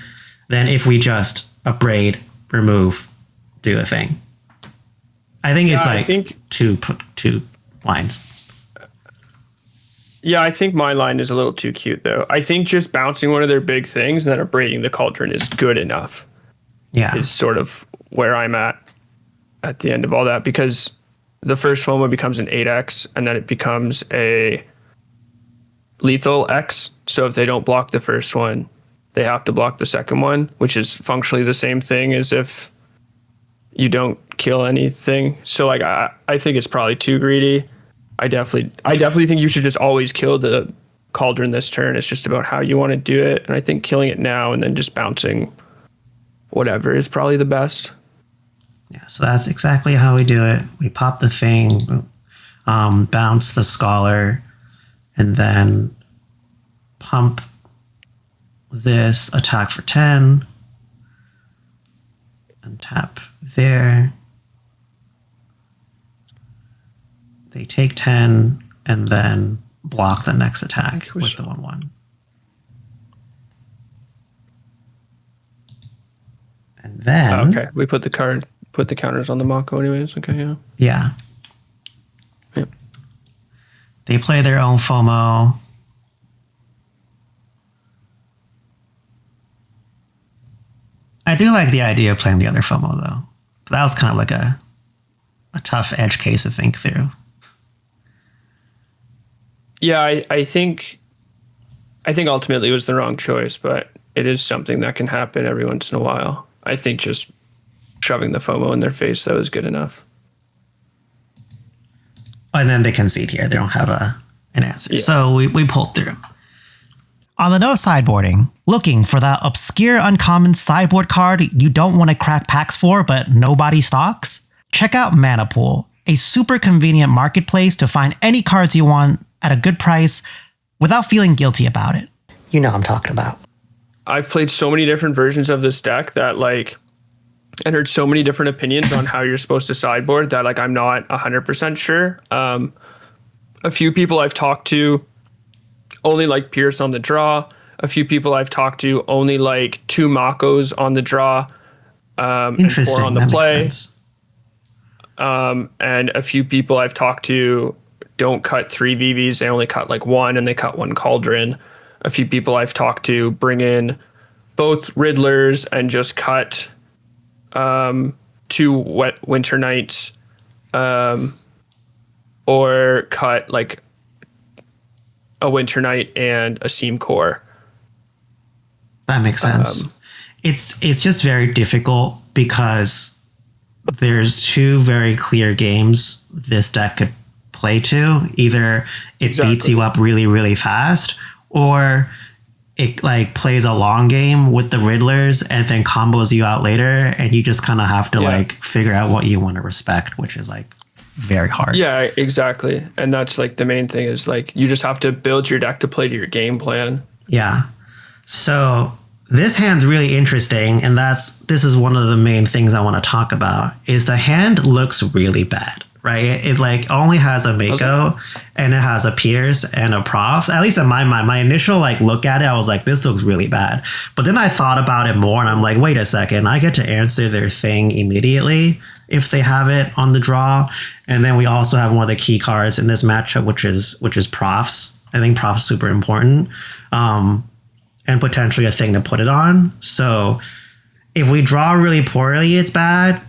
than if we just abrade, remove, do a thing. I think it's two lines. Yeah, I think my line is a little too cute, though. I think just bouncing one of their big things and then abrading the Cauldron is good enough. Yeah. Is sort of where I'm at the end of all that, because the first FOMO becomes an 8x, and then it becomes a lethal X. So if they don't block the first one, they have to block the second one, which is functionally the same thing as if you don't kill anything. So like I think it's probably too greedy. I definitely think you should just always kill the Cauldron this turn. It's just about how you want to do it. And I think killing it now and then just bouncing whatever is probably the best. Yeah, so that's exactly how we do it. We pop the thing, bounce the Scholar, and then pump this, attack for 10, and tap there. They take 10 and then block the next attack with the 1/1. And then we put the counters on the Mako anyways. Okay, yeah. Yeah. Yep. They play their own FOMO. I do like the idea of playing the other FOMO though. But that was kind of like a tough edge case to think through. Yeah, I think ultimately it was the wrong choice, but it is something that can happen every once in a while. I think just shoving the FOMO in their face, that was good enough. And then they concede here. They don't have an answer. Yeah. So we pulled through. On the note of sideboarding, looking for that obscure uncommon sideboard card you don't want to crack packs for, but nobody stocks? Check out Mana Pool, a super convenient marketplace to find any cards you want at a good price without feeling guilty about it. You know what I'm talking about. I've played so many different versions of this deck that and heard so many different opinions on how you're supposed to sideboard that I'm not 100% sure. A few people I've talked to only like Pierce on the draw. A few people I've talked to only like 2 Makos on the draw, and 4 on the play. And a few people I've talked to don't cut 3 VVs. They only cut 1, and they cut 1 Cauldron. A few people I've talked to bring in both Riddlers and just cut 2 Winter Knights, or cut a Winter Knight and a Seam Core. That makes sense. it's just very difficult because there's two very clear games this deck could play to. Either it beats you up really, really fast, or it like plays a long game with the Riddlers and then combos you out later, and you just kind of have to like figure out what you want to respect, which is like very hard. Yeah, exactly. And that's like the main thing is like you just have to build your deck to play to your game plan. Yeah. So this hand's really interesting, and this is one of the main things I want to talk about. Is the hand looks really bad, right? It like only has a Mako and it has a Pierce and a Profs. At least in my mind, my initial like look at it, I was like, this looks really bad. But then I thought about it more, and I'm like, wait a second, I get to answer their thing immediately if they have it on the draw. And then we also have one of the key cards in this matchup, which is Profs. I think Profs super important. And potentially a thing to put it on. So if we draw really poorly, it's bad.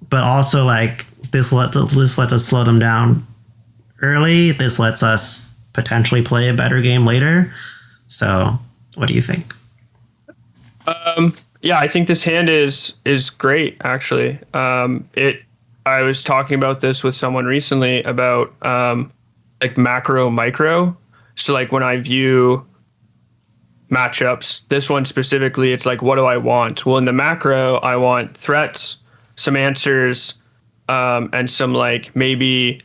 But also like this lets us slow them down early. This lets us potentially play a better game later. So what do you think? Yeah, I think this hand is great actually. I was talking about this with someone recently about like macro micro. So like when I view matchups, this one specifically, it's like, what do I want? Well, in the macro, I want threats, some answers, and some like maybe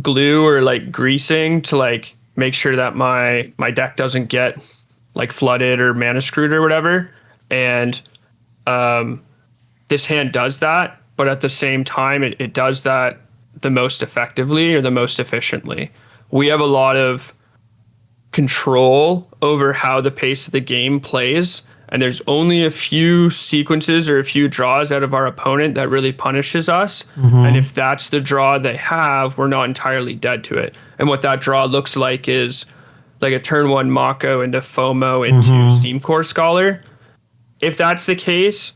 glue or like greasing to like make sure that my deck doesn't get like flooded or mana screwed or whatever. And this hand does that, but at the same time, it does that the most effectively or the most efficiently. We have a lot of control over how the pace of the game plays, and there's only a few sequences or a few draws out of our opponent that really punishes us. And if that's the draw they have, we're not entirely dead to it. And what that draw looks like is like a turn one Mako into FOMO into Steam Core Scholar. If that's the case,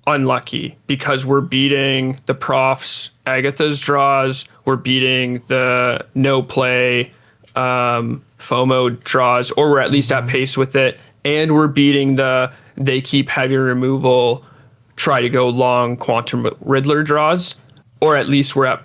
unlucky, because we're beating the Prof's Agatha's draws, we're beating the no play FOMO draws, or we're at least at pace with it, and we're beating the they keep heavy removal, try to go long Quantum Riddler draws, or at least we're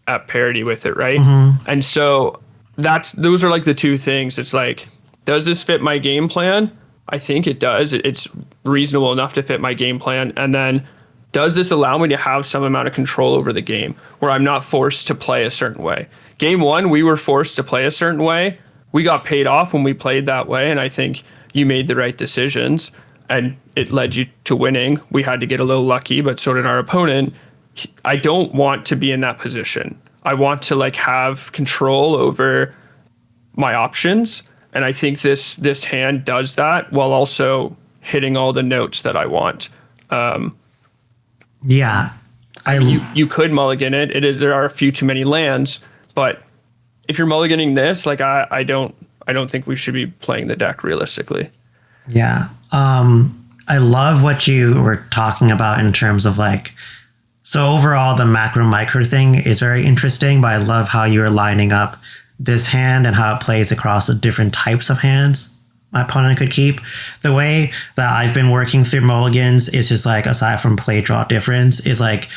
at parity with it, right? And so those are like the two things. It's like, does this fit my game plan? I think it does. It's reasonable enough to fit my game plan. And then does this allow me to have some amount of control over the game where I'm not forced to play a certain way? Game one, we were forced to play a certain way. We got paid off when we played that way, and I think you made the right decisions, and it led you to winning. We had to get a little lucky, but so did our opponent. I don't want to be in that position. I want to like have control over my options, and I think this hand does that while also hitting all the notes that I want. Yeah, you could mulligan it. There are a few too many lands, but if you're mulliganing this, like I don't think we should be playing the deck realistically. Yeah. I love what you were talking about in terms of like, so overall the macro micro thing is very interesting, but I love how you're lining up this hand and how it plays across the different types of hands my opponent could keep. The way that I've been working through mulligans is just like, aside from play draw difference, is like,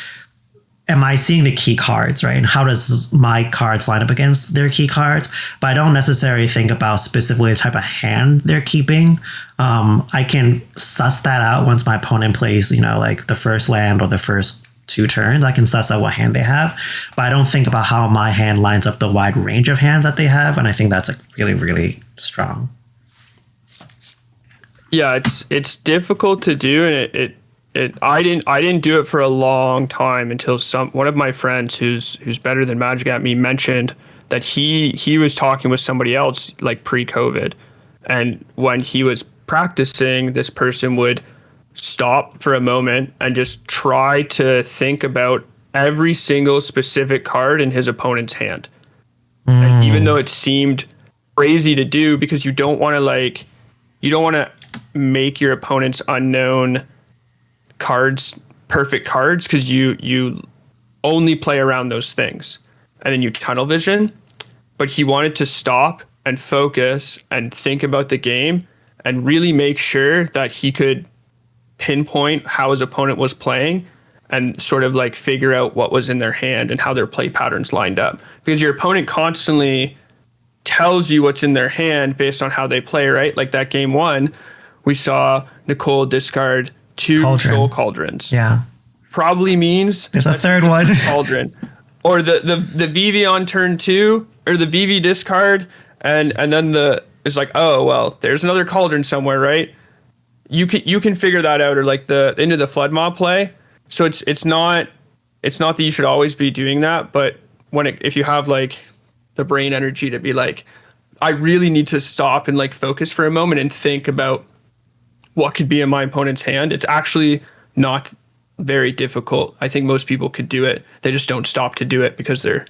am I seeing the key cards, right? And how does my cards line up against their key cards? But I don't necessarily think about specifically the type of hand they're keeping. I can suss that out once my opponent plays, like the first land or the first two turns. I can suss out what hand they have, but I don't think about how my hand lines up the wide range of hands that they have. And I think that's like really, really strong. Yeah, it's difficult to do, and I didn't do it for a long time until one of my friends who's better than Magic at me mentioned that he was talking with somebody else like pre-COVID, and when he was practicing, this person would stop for a moment and just try to think about every single specific card in his opponent's hand. And even though it seemed crazy to do, because you don't want to make your opponent's unknown cards perfect cards, because you only play around those things and then you tunnel vision. But he wanted to stop and focus and think about the game and really make sure that he could pinpoint how his opponent was playing and sort of like figure out what was in their hand and how their play patterns lined up. Because your opponent constantly tells you what's in their hand based on how they play, right? Like that game 1, we saw Nicole discard 2 Soul Cauldrons. Yeah. Probably means there's a third one. Cauldron. Or the VV on turn 2, or the VV discard, and then it's like, oh well, there's another Cauldron somewhere, right? You can figure that out, or like the into the Flood Mob play. So it's not that you should always be doing that, but if you have like the brain energy to be like, I really need to stop and like focus for a moment and think about what could be in my opponent's hand, it's actually not very difficult. I think most people could do it. They just don't stop to do it because they're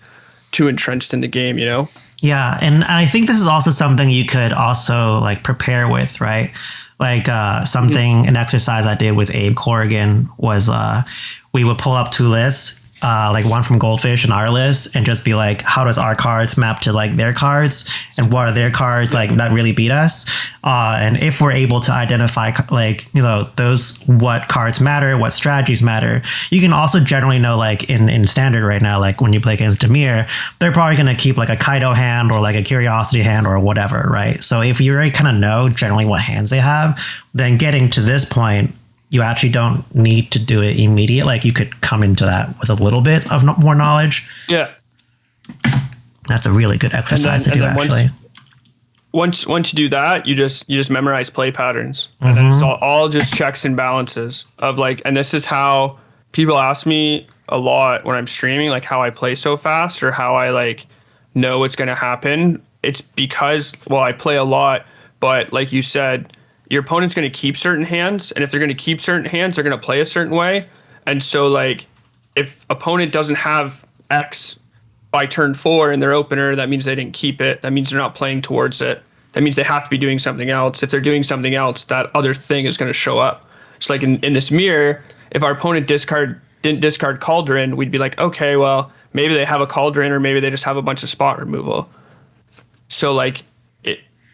too entrenched in the game, you know? Yeah, and I think this is also something you could also like prepare with, right? Like an exercise I did with Abe Corrigan was we would pull up 2 lists, like one from Goldfish and our list, and just be like, how does our cards map to like their cards, and what are their cards like that really beat us? And if we're able to identify like, you know, those, what cards matter, what strategies matter, you can also generally know like in standard right now, like when you play against Demir, they're probably going to keep like a Kaido hand or like a Curiosity hand or whatever, right? So if you already kind of know generally what hands they have, then getting to this point, you actually don't need to do it immediate. Like you could come into that with a little bit of more knowledge. Yeah. That's a really good exercise to do, actually. Once you do that, you just memorize play patterns. And then it's all just checks and balances of like, and this is how people ask me a lot when I'm streaming, like how I play so fast or how I like know what's going to happen. It's because, well, I play a lot, but like you said, your opponent's going to keep certain hands, and if they're going to keep certain hands, they're going to play a certain way. And so, like, if opponent doesn't have X by turn 4 in their opener, that means they didn't keep it. That means they're not playing towards it. That means they have to be doing something else. If they're doing something else, that other thing is going to show up. It's like in this mirror, if our opponent didn't discard Cauldron, we'd be like, okay, well, maybe they have a Cauldron, or maybe they just have a bunch of spot removal. So, like,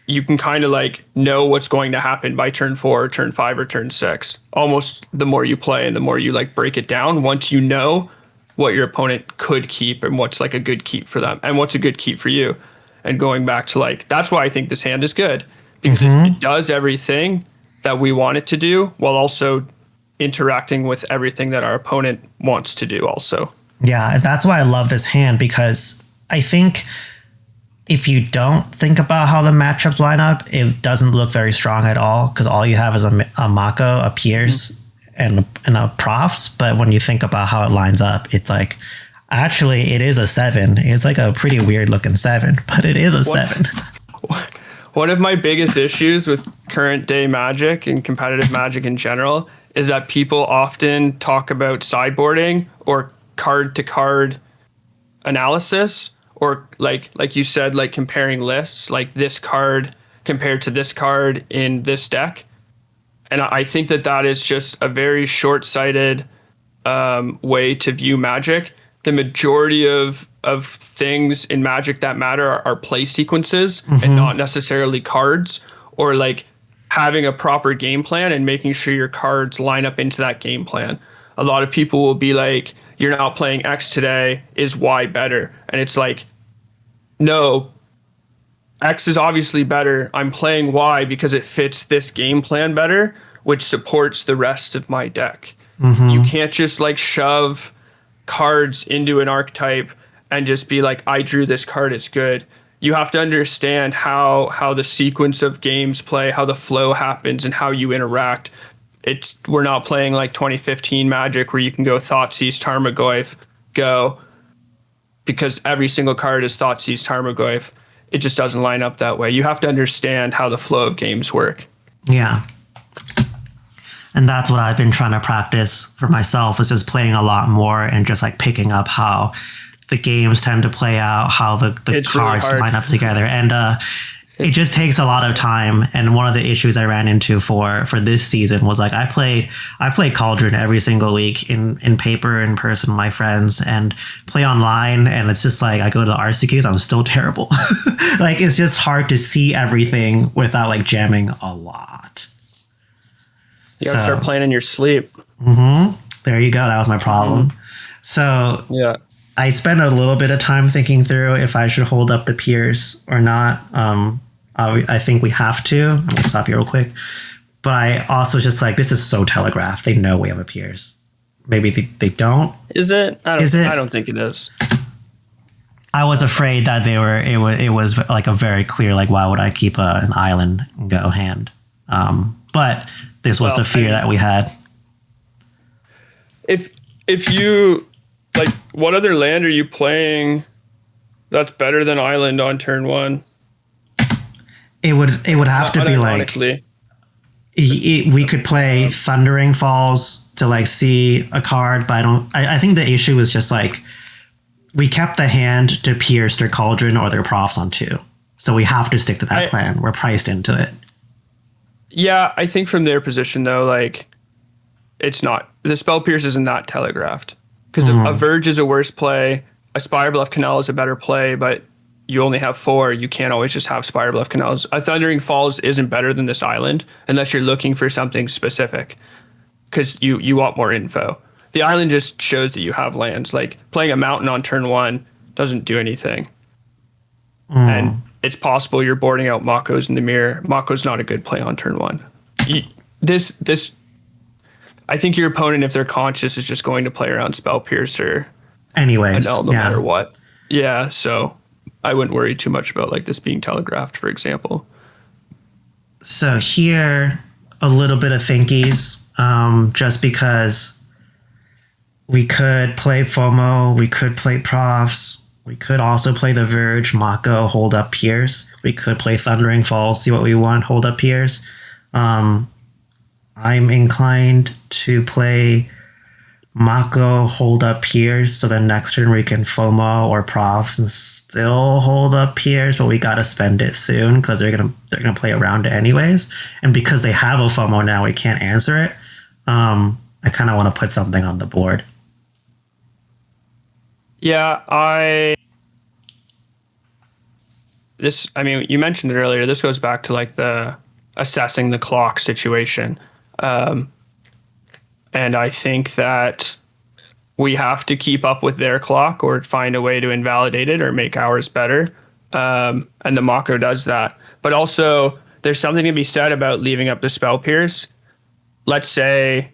you can kind of like know what's going to happen by turn 4 or turn 5 or turn 6. Almost the more you play and the more you like break it down, once you know what your opponent could keep and what's like a good keep for them and what's a good keep for you. And going back to like, that's why I think this hand is good, because it does everything that we want it to do while also interacting with everything that our opponent wants to do also. Yeah, that's why I love this hand, because I think if you don't think about how the matchups line up, it doesn't look very strong at all, because all you have is a Mako, a Pierce, and a Profs. But when you think about how it lines up, it's like, actually, it is a 7. It's like a pretty weird looking 7, but it is a 7. One of my biggest issues with current day Magic and competitive Magic in general is that people often talk about sideboarding or card to card analysis, or like you said, like comparing lists, like this card compared to this card in this deck. And I think that is just a very short-sighted way to view Magic. The majority of things in Magic that matter are play sequences and not necessarily cards, or like having a proper game plan and making sure your cards line up into that game plan. A lot of people will be like, you're not playing X today, is Y better? And it's like, no, X is obviously better. I'm playing Y because it fits this game plan better, which supports the rest of my deck. You can't just like shove cards into an archetype and just be like, I drew this card, it's good. You have to understand how the sequence of games play, how the flow happens, and how you interact. We're not playing like 2015 Magic where you can go Thoughtseize, Tarmogoyf, go, because every single card is Thoughtseize, Tarmogoyf. It just doesn't line up that way. You have to understand how the flow of games work. Yeah. And that's what I've been trying to practice for myself, is just playing a lot more and just like picking up how the games tend to play out, how the cards really line up together. And it just takes a lot of time. And one of the issues I ran into for this season was like, I play Cauldron every single week in paper, in person with my friends, and play online. And it's just like, I go to the RCQs, I'm still terrible. Like, it's just hard to see everything without like jamming a lot. You gotta start playing in your sleep. There you go. That was my problem. So Yeah. I spent a little bit of time thinking through if I should hold up the piers or not. I think we have to. I'm gonna stop you real quick. But I also just like, this is so telegraphed. They know we have a piers. Maybe they don't. Is it? I don't think it is. I was afraid that it was like a very clear, like, why would I keep an island go hand? But this was the fear that we had. If you like, what other land are you playing that's better than island on turn 1? It would have to be like, we could play Thundering Falls to like see a card, but I think the issue was just like, we kept the hand to pierce their Cauldron or their Profs on 2. So we have to stick to that plan. We're priced into it. Yeah, I think from their position though, like, it's not, the Spell Pierce isn't that telegraphed. Because a Verge is a worse play, a Spirebluff Canal is a better play, but you only have 4. You can't always just have Spirebluff Canals. A Thundering Falls isn't better than this island unless you're looking for something specific, because you want more info. The island just shows that you have lands. Like, playing a mountain on turn 1 doesn't do anything. And it's possible you're boarding out Mako's in the mirror. Mako's not a good play on turn 1. I think your opponent, if they're conscious, is just going to play around Spell Piercer anyways, no matter what. Yeah, so I wouldn't worry too much about like this being telegraphed, for example. So here, a little bit of thinkies, just because we could play FOMO, we could play Profs, we could also play the Verge, Mako, hold up Pierce. We could play Thundering Falls, see what we want, hold up Pierce. I'm inclined to play Mako, hold up Piers, so then next turn we can FOMO or Profs and still hold up Piers, but we gotta spend it soon because they're gonna play around it anyways. And because they have a FOMO now, we can't answer it. I kind of want to put something on the board. Yeah, I mean, you mentioned it earlier. This goes back to like the assessing the clock situation. And I think that we have to keep up with their clock or find a way to invalidate it or make ours better. And the Mako does that. But also, there's something to be said about leaving up the Spell Pierce. Let's say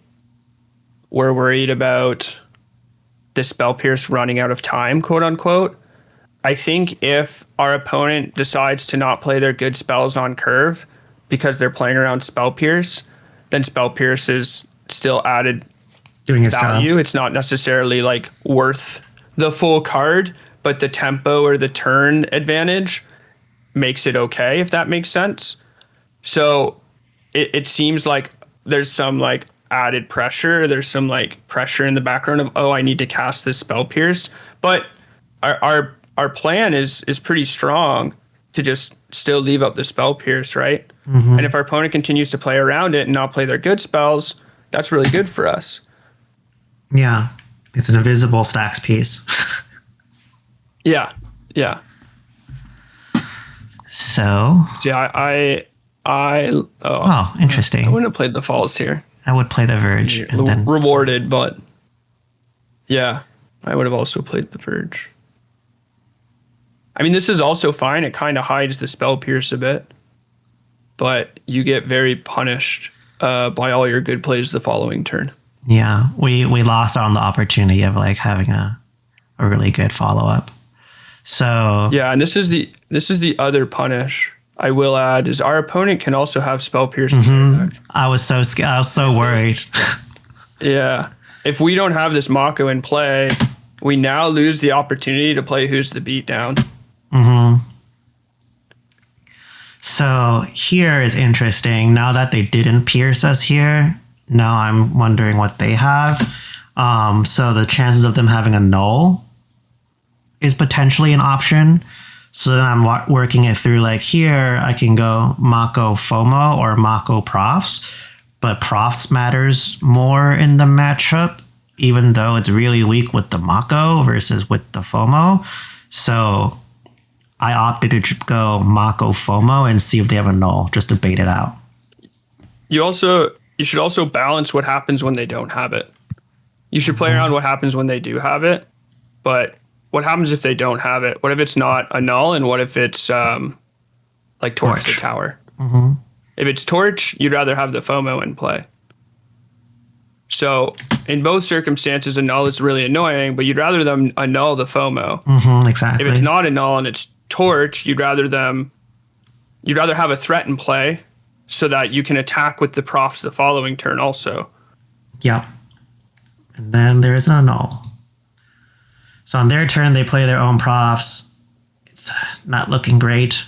we're worried about the Spell Pierce running out of time, quote unquote. I think if our opponent decides to not play their good spells on curve because they're playing around Spell Pierce, then Spell Pierce is still added doing his value. job. It's not necessarily like worth the full card, but the tempo or the turn advantage makes it okay, if that makes sense. So it seems like there's some like added pressure. There's some like pressure in the background of, oh, I need to cast this Spell Pierce. But our plan is pretty strong to just still leave up the Spell Pierce, right? Mm-hmm. And if our opponent continues to play around it and not play their good spells, that's really good for us. Yeah, it's an invisible stacks piece. Yeah. So yeah, interesting. I wouldn't have played the Falls here. I would play the Verge and then rewarded, but yeah, I would have also played the Verge. I mean, this is also fine. It kind of hides the Spell Pierce a bit, but you get very punished by all your good plays the following turn. Yeah, we lost on the opportunity of like having a really good follow up. So yeah, and this is the other punish I will add is our opponent can also have Spell Pierce. Mm-hmm. I was so worried. Yeah, if we don't have this Mako in play, we now lose the opportunity to play Who's the Beatdown. Mm-hmm. So here is interesting. Now that they didn't pierce us here, now I'm wondering what they have. So the chances of them having a null is potentially an option. So then I'm working it through like here, I can go Mako FOMO or Mako Profs, but Profs matters more in the matchup, even though it's really weak with the Mako versus with the FOMO. So I opted to go Mako FOMO and see if they have a null just to bait it out. You also you should also balance what happens when they don't have it. You should play around what happens when they do have it, but what happens if they don't have it? What if it's not a null, and what if it's like torch the tower? If it's torch, you'd rather have the FOMO in play. So in both circumstances, a null is really annoying, but you'd rather them annul the FOMO. Exactly. If it's not a null and it's torch, you'd rather have a threat in play so that you can attack with the profs the following turn also. Yep. And then there is an null. So on their turn, they play their own profs. It's not looking great.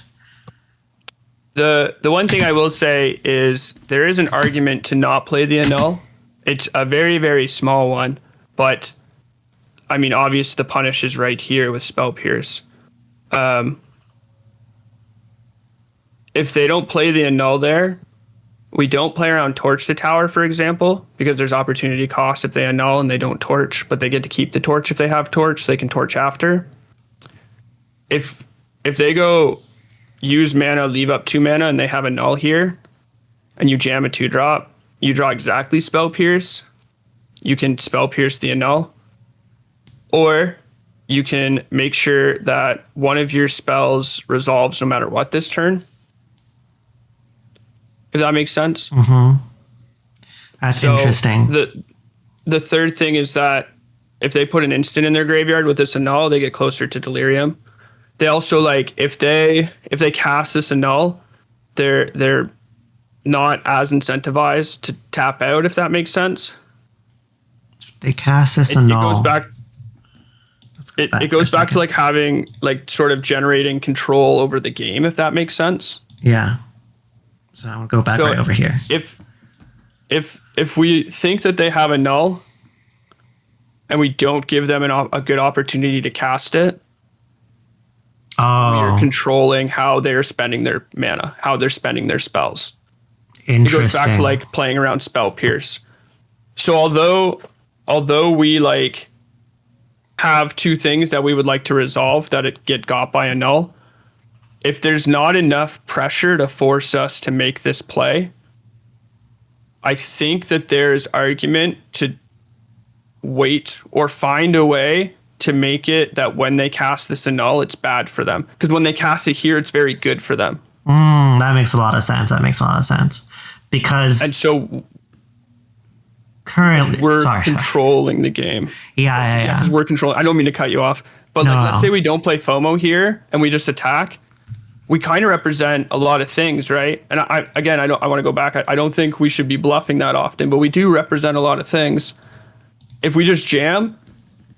The one thing I will say is there is an argument to not play the annul. It's a very, very small one, but I mean, obvious the punish is right here with Spell Pierce. If they don't play the annul there, we don't play around torch the tower, for example, because there's opportunity cost if they annul and they don't torch, but they get to keep the torch if they have torch, so they can torch after. If they go use mana, leave up 2 mana, and they have a null here, and you jam a 2-drop, you draw exactly Spell Pierce, you can Spell Pierce the annul, or you can make sure that one of your spells resolves no matter what this turn. If that makes sense. That's interesting. The third thing is that if they put an instant in their graveyard with this annul, they get closer to Delirium. They also, like, if they cast this annul, they're not as incentivized to tap out, if that makes sense. They cast this annul. It goes back to like having, like, sort of generating control over the game, if that makes sense. Yeah. So I'm gonna go back right over here. If we think that they have a null and we don't give them a good opportunity to cast it, we are controlling how they're spending their mana, how they're spending their spells. It goes back to like playing around Spell Pierce. So although we like have 2 things that we would like to resolve that it get got by a null, if there's not enough pressure to force us to make this play, I think that there's argument to wait or find a way to make it that when they cast this annul, it's bad for them. Because when they cast it here, it's very good for them. That makes a lot of sense. Because and so currently we're controlling the game. Yeah. Because we're controlling. I don't mean to cut you off, but let's say we don't play FOMO here and we just attack. We kind of represent a lot of things, right? And I want to go back. I don't think we should be bluffing that often, but we do represent a lot of things. If we just jam,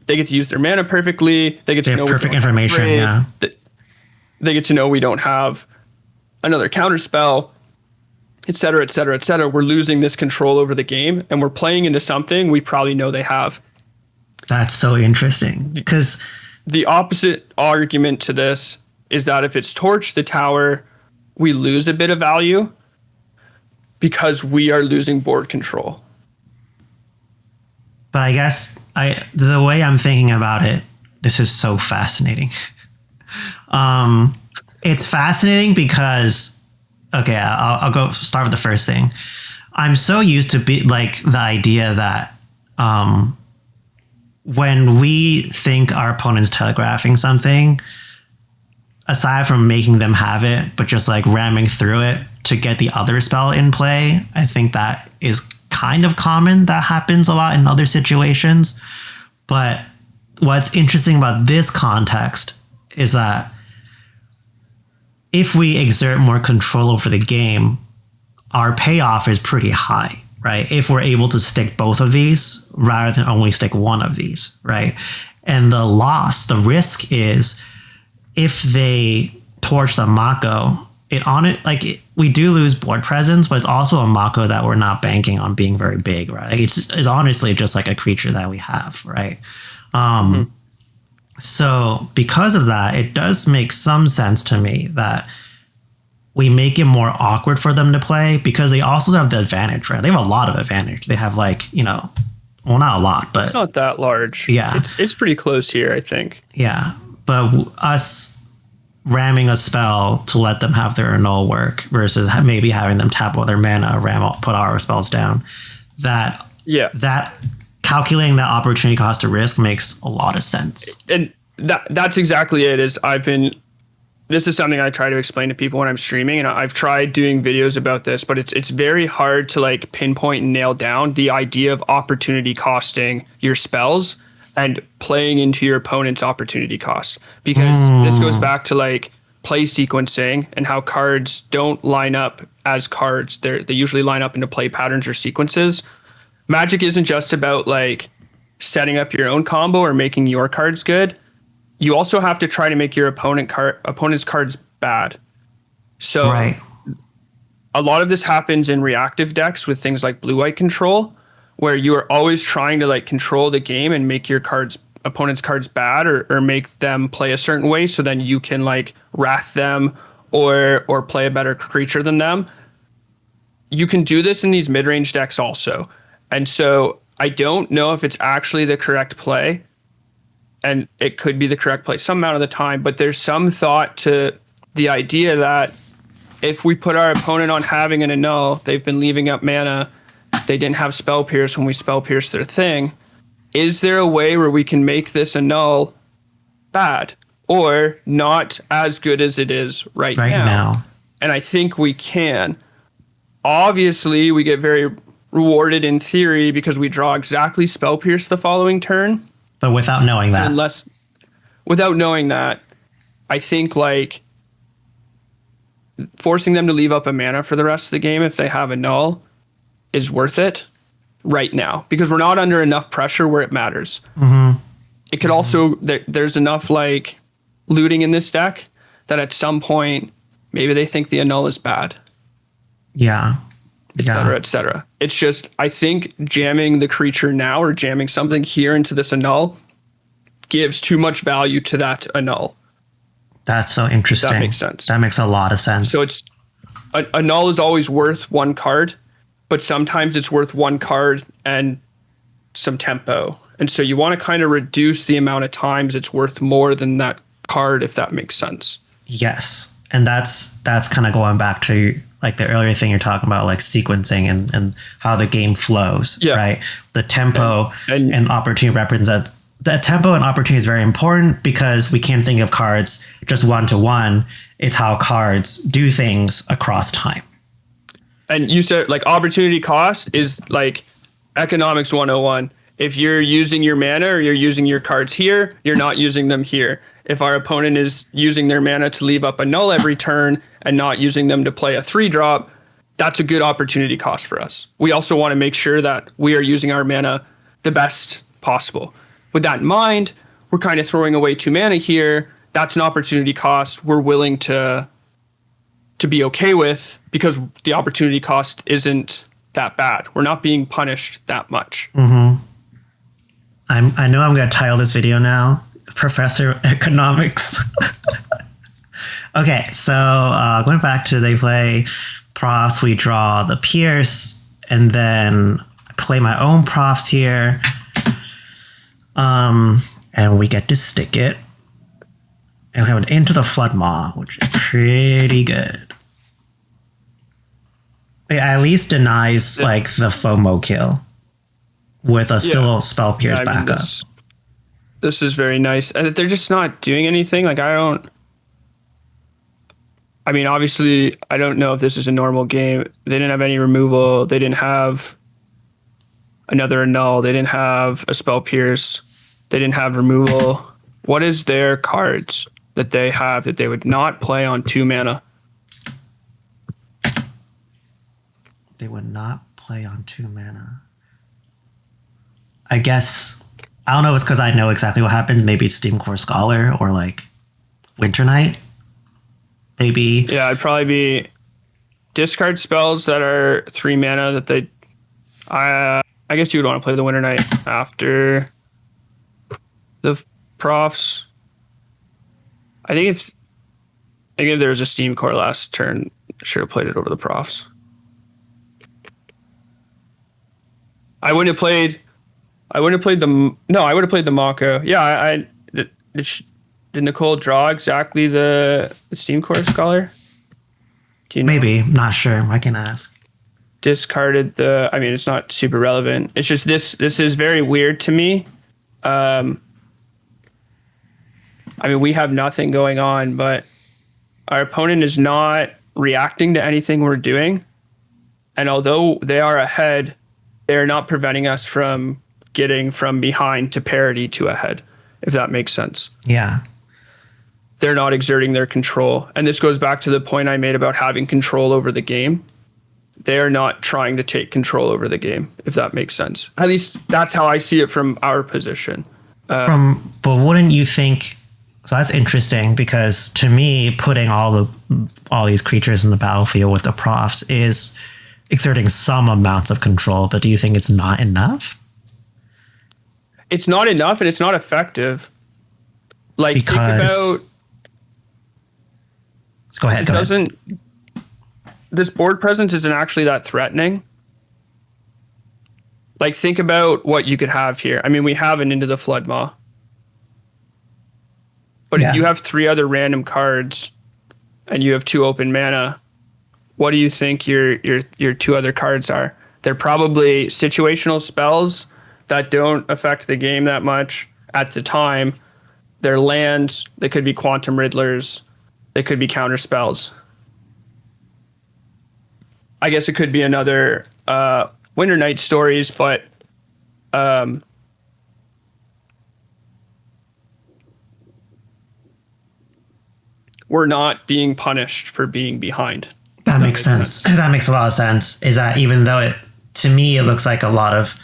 they get to use their mana perfectly. They get to know perfect information. Yeah. They get to know we don't have another counter spell, et cetera, et cetera, et cetera. We're losing this control over the game, and we're playing into something we probably know they have. That's so interesting, because the opposite argument to this is that if it's torch the tower, we lose a bit of value because we are losing board control. But I guess the way I'm thinking about it, this is so fascinating. It's fascinating because, okay, I'll go start with the first thing. I'm so used to the idea that when we think our opponent's telegraphing something, aside from making them have it, but just like ramming through it to get the other spell in play, I think that is kind of common. That happens a lot in other situations. But what's interesting about this context is that if we exert more control over the game, our payoff is pretty high, right? If we're able to stick both of these rather than only stick one of these, right? And the risk is, if they torch the Mako, we do lose board presence, but it's also a Mako that we're not banking on being very big, right? Like it's honestly just like a creature that we have, right? So because of that, it does make some sense to me that we make it more awkward for them to play, because they also have the advantage, right? They have a lot of advantage. They have well, not a lot, but it's not that large. Yeah. It's pretty close here, I think. Yeah. But us ramming a spell to let them have their annul work versus maybe having them tap all their mana, put our spells down. That calculating that opportunity cost to risk makes a lot of sense. And that's exactly it. This is something I try to explain to people when I'm streaming, and I've tried doing videos about this, but it's very hard to like pinpoint and nail down the idea of opportunity costing your spells and playing into your opponent's opportunity cost, because this goes back to like play sequencing and how cards don't line up as cards. They usually line up into play patterns or sequences. Magic isn't just about like setting up your own combo or making your cards good. You also have to try to make your opponent's cards bad. So a lot of this happens in reactive decks with things like blue-white control, where you are always trying to like control the game and make your opponent's cards bad or make them play a certain way, so then you can like wrath them or play a better creature than them. You can do this in these mid-range decks also. And so I don't know if it's actually the correct play. And it could be the correct play some amount of the time, but there's some thought to the idea that if we put our opponent on having an annul, they've been leaving up mana, they didn't have spell pierce when we spell pierce their thing. Is there a way where we can make this annul bad or not as good as it is right now? And I think we can. Obviously, we get very rewarded in theory because we draw exactly spell pierce the following turn. But without knowing that. Without knowing that, I think like forcing them to leave up a mana for the rest of the game if they have a null is worth it right now, because we're not under enough pressure where it matters. It could also, there's enough like looting in this deck that at some point maybe they think the annul is bad. Yeah. Et cetera, et cetera. It's just, I think jamming the creature now or jamming something here into this annul gives too much value to that annul. That's so interesting. That makes sense. That makes a lot of sense. So it's a null is always worth one card, but sometimes it's worth one card and some tempo. And so you want to kind of reduce the amount of times it's worth more than that card, if that makes sense. Yes. And that's kind of going back to like the earlier thing you're talking about, like sequencing and how the game flows, right? The tempo and opportunity represent the tempo and opportunity is very important because we can't think of cards just one-to-one. It's how cards do things across time. And you said like opportunity cost is like economics 101. If you're using your mana or you're using your cards here, you're not using them here. If our opponent is using their mana to leave up a null every turn and not using them to play a 3-drop, that's a good opportunity cost for us. We also want to make sure that we are using our mana the best possible. With that in mind, we're kind of throwing away 2 mana here. That's an opportunity cost we're willing to be okay with because the opportunity cost isn't that bad. We're not being punished that much. I know I'm going to title this video now, Professor Economics. Okay, so going back to they play profs, we draw the Pierce, and then I play my own profs here. And we get to stick it. And we have an Into the Flood Maw, which is pretty good. It at least denies like the FOMO kill with a still spell pierce backup. This is very nice. And they're just not doing anything. Like I mean, obviously, I don't know if this is a normal game. They didn't have any removal. They didn't have another annul. They didn't have a spell pierce. They didn't have removal. What is their cards that they have that they would not play on 2 mana? They would not play on 2 mana. I guess, I don't know if it's because I know exactly what happens. Maybe it's Steamcore Scholar or like Winter Night. Maybe. Yeah, it'd probably be discard spells that are 3 mana that they... I guess you would want to play the Winter Night after the profs. I think if there was a Steam Core last turn, I should have played it over the profs. I would have played the Mako. Yeah, did Did Nicole draw exactly the Steam Core Scholar? Do you know? Maybe, not sure. I can ask. Discarded the. I mean, it's not super relevant. It's just this. This is very weird to me. I mean, we have nothing going on, but our opponent is not reacting to anything we're doing. And although they are ahead, they're not preventing us from getting from behind to parity to ahead, if that makes sense. Yeah. They're not exerting their control. And this goes back to the point I made about having control over the game. They're not trying to take control over the game, if that makes sense. At least that's how I see it from our position. But wouldn't you think? So that's interesting, because to me, putting all these creatures in the battlefield with the profs is exerting some amounts of control. But do you think it's not enough? It's not enough, and it's not effective. Like, think about. Go ahead. This board presence isn't actually that threatening. Like, think about what you could have here. I mean, we have an Into the Flood Maw. But if you have 3 other random cards and you have 2 open mana, what do you think your 2 other cards are? They're probably situational spells that don't affect the game that much at the time. They're lands. They could be Quantum Riddlers. They could be counter spells. I guess it could be another Winter Night Stories, but we're not being punished for being behind. That makes sense. That makes a lot of sense. Is that even though to me, it looks like a lot of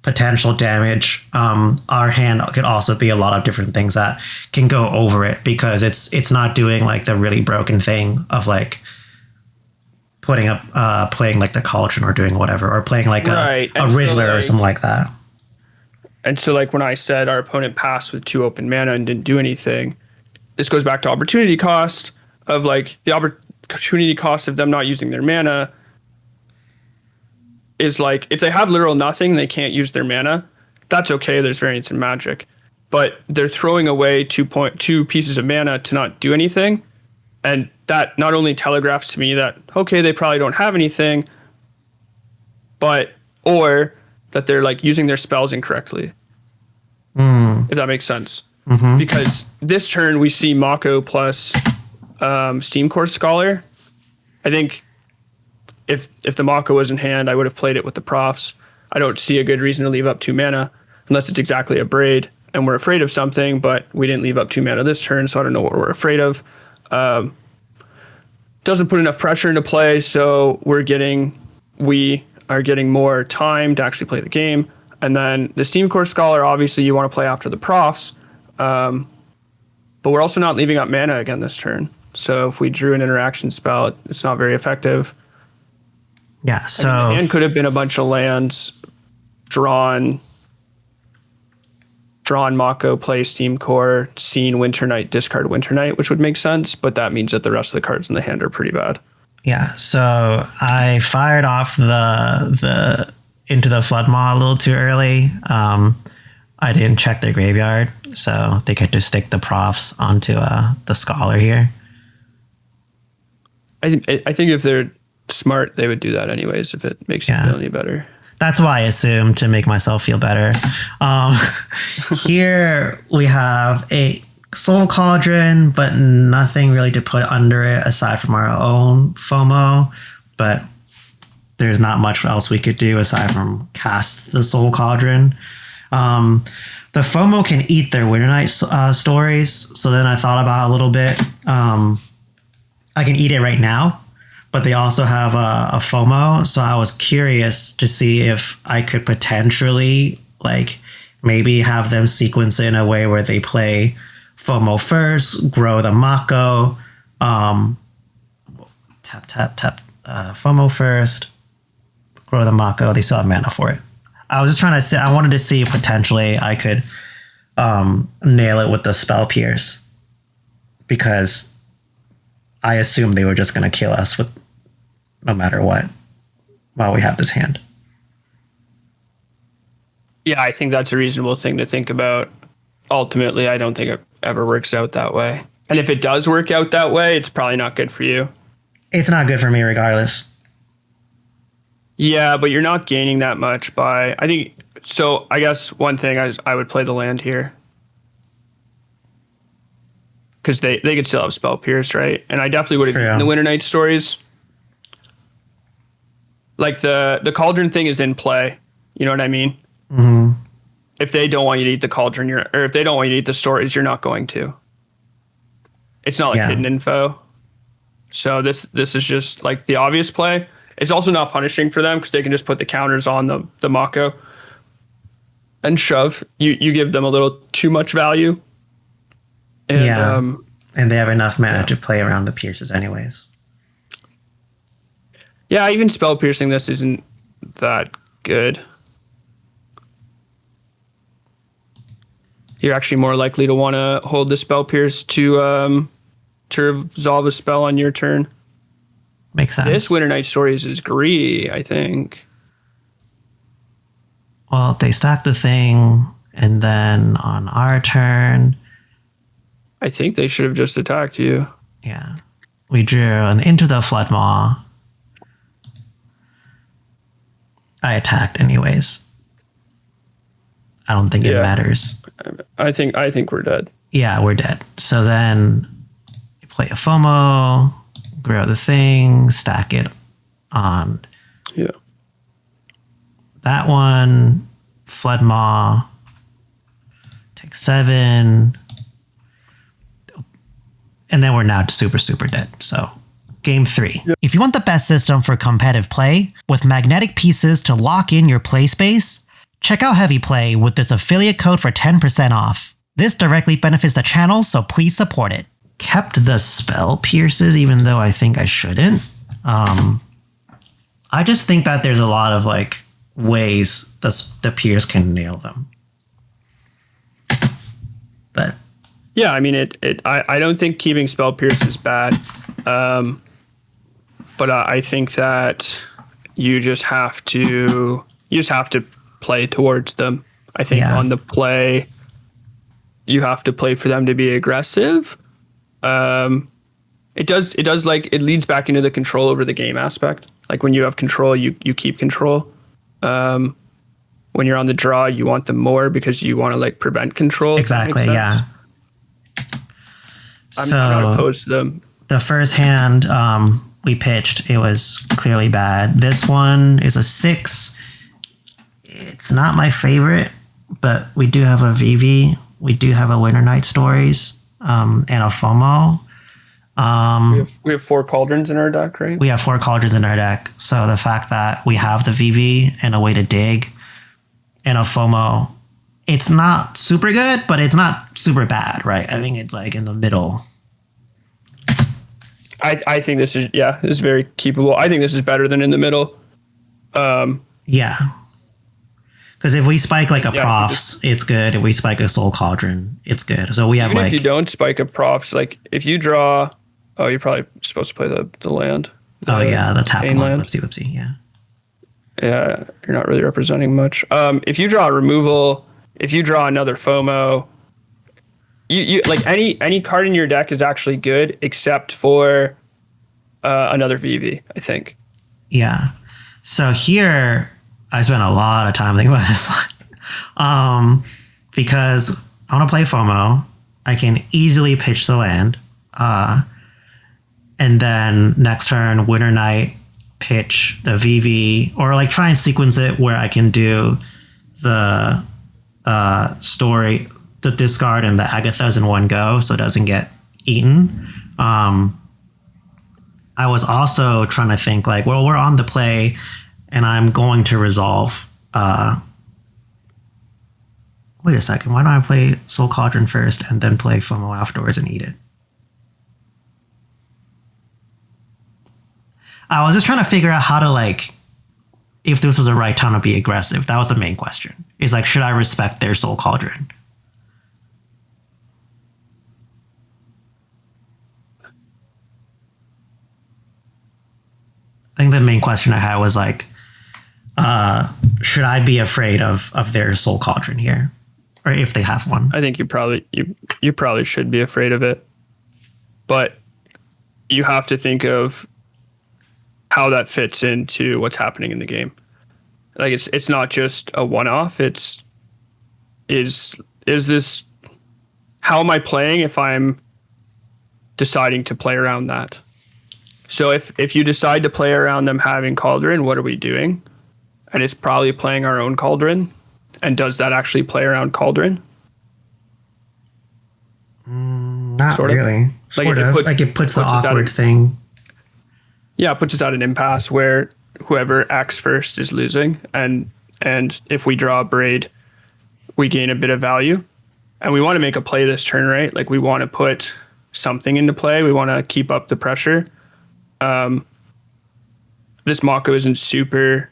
potential damage, our hand could also be a lot of different things that can go over it, because it's not doing like the really broken thing of like putting up playing like the Cauldron or doing whatever, or playing like a Riddler or something like that. And so, like, when I said our opponent passed with 2 open mana and didn't do anything, this goes back to opportunity cost of like the opportunity cost of them not using their mana is like, if they have literal nothing, they can't use their mana. That's okay. There's variance in Magic, but they're throwing away 2 pieces of mana to not do anything. And that not only telegraphs to me that, okay, they probably don't have anything, or that they're like using their spells incorrectly. If that makes sense. Mm-hmm. Because this turn we see Mako plus Steam Core Scholar. I think if the Mako was in hand, I would have played it with the profs. I don't see a good reason to leave up 2 mana unless it's exactly a Braid and we're afraid of something, but we didn't leave up 2 mana this turn, so I don't know what we're afraid of. Doesn't put enough pressure into play, so we are getting more time to actually play the game. And then the Steam Core Scholar, obviously you want to play after the profs, but we're also not leaving up mana again this turn. So if we drew an interaction spell, it's not very effective. Yeah, so... I mean, the hand could have been a bunch of lands, drawn Mako, play Steam Core, seen Winter Night, discard Winter Night, which would make sense, but that means that the rest of the cards in the hand are pretty bad. Yeah, so I fired off the Into the Flood Maw a little too early. I didn't check their graveyard, so they could just stick the profs onto the Scholar here. I think if they're smart, they would do that anyways, if it makes you feel any better. That's why I assumed, to make myself feel better. Here we have a Soul Cauldron, but nothing really to put under it aside from our own FOMO. But there's not much else we could do aside from cast the Soul Cauldron. The FOMO can eat their Winter Night stories. So then I thought about it a little bit. I can eat it right now, but they also have a FOMO. So I was curious to see if I could potentially like maybe have them sequence in a way where they play FOMO first, grow the Mako, tap, FOMO first, grow the Mako. They still have mana for it. I was just trying to say, I wanted to see if potentially I could nail it with the Spell Pierce, because I assumed they were just going to kill us with no matter what while we have this hand. Yeah, I think that's a reasonable thing to think about. Ultimately, I don't think ever works out that way. And if it does work out that way, it's probably not good for you. It's not good for me regardless. Yeah, but you're not gaining that much by, I think, so I guess one thing I would play the land here. Because they could still have Spell Pierce, right? And I definitely would have eaten the Winter Night Stories. Like the Cauldron thing is in play. You know what I mean? Mm-hmm. If they don't want you to eat the Cauldron, or if they don't want you to eat the stories, you're not going to. It's not like hidden info. So this is just like the obvious play. It's also not punishing for them because they can just put the counters on the Mako and shove. You give them a little too much value. And, and they have enough mana to play around the pierces anyways. Yeah, even spell piercing this isn't that good. You're actually more likely to want to hold the spell pierce to resolve a spell on your turn. Makes sense. This Winter Night Stories is greedy, I think. Well, they stack the thing, and then on our turn, I think they should have just attacked you. Yeah. We drew an Into the Flood Maw. I attacked anyways. I don't think it matters. I think we're dead. Yeah, we're dead. So then you play a FOMO, grow the thing, stack it on that one, Flood Maw, take 7, and then we're now super, super dead. So game 3. Yep. If you want the best system for competitive play with magnetic pieces to lock in your play space, check out Heavy Play with this affiliate code for 10% off. This directly benefits the channel, so please support it. Kept the spell pierces, even though I think I shouldn't. I just think that there's a lot of like ways the pierce can nail them. But yeah, I mean I don't think keeping spell pierce is bad, but I think that you just have to play towards them. I think on the play, you have to play for them to be aggressive. It does like it leads back into the control over the game aspect. Like when you have control, you keep control. When you're on the draw, you want them more because you want to like prevent control. Exactly. Yeah. I'm not opposed to them. The first hand we pitched, it was clearly bad. This one is a 6. It's not my favorite, but we do have a VV. We do have a Winter Night Stories and a FOMO. We have 4 Cauldrons in our deck, right? We have 4 Cauldrons in our deck. So the fact that we have the VV and a way to dig and a FOMO, it's not super good, but it's not super bad, right? I think it's like in the middle. I think this is very keepable. I think this is better than in the middle. Yeah. Because if we spike like a Profs, it's good. If we spike a Soul Cauldron, it's good. So we have if you don't spike a Profs, like if you draw, you're probably supposed to play the land. The tap one. Land. Whoopsie, yeah. Yeah, you're not really representing much. If you draw a removal, if you draw another FOMO, you like any card in your deck is actually good except for another VV, I think. Yeah. So here I spent a lot of time thinking about this one. Because I want to play FOMO. I can easily pitch the land. And then next turn, Winter Night, pitch the VV, or like try and sequence it where I can do the story, the discard and the Agathas in one go so it doesn't get eaten. I was also trying to think like, well, we're on the play and I'm going to resolve. Wait a second, why don't I play Soul Cauldron first and then play FOMO afterwards and eat it? I was just trying to figure out how to like, if this was the right time to be aggressive. That was the main question. Is like, should I respect their Soul Cauldron? I think the main question I had was like, should I be afraid of their Soul Cauldron here? or if they have one. I think you probably should be afraid of it, but you have to think of how that fits into what's happening in the game. Like it's not just a one-off. Is this, how am I playing if I'm deciding to play around that? So if you decide to play around them having Cauldron, what are we doing? And it's probably playing our own Cauldron. And does that actually play around Cauldron? Not sort of. really. Sort of. It puts the awkward thing. Yeah, it puts us at an impasse where whoever acts first is losing. And if we draw a Braid, we gain a bit of value. And we want to make a play this turn, right? Like we want to put something into play. We want to keep up the pressure. This Mako isn't super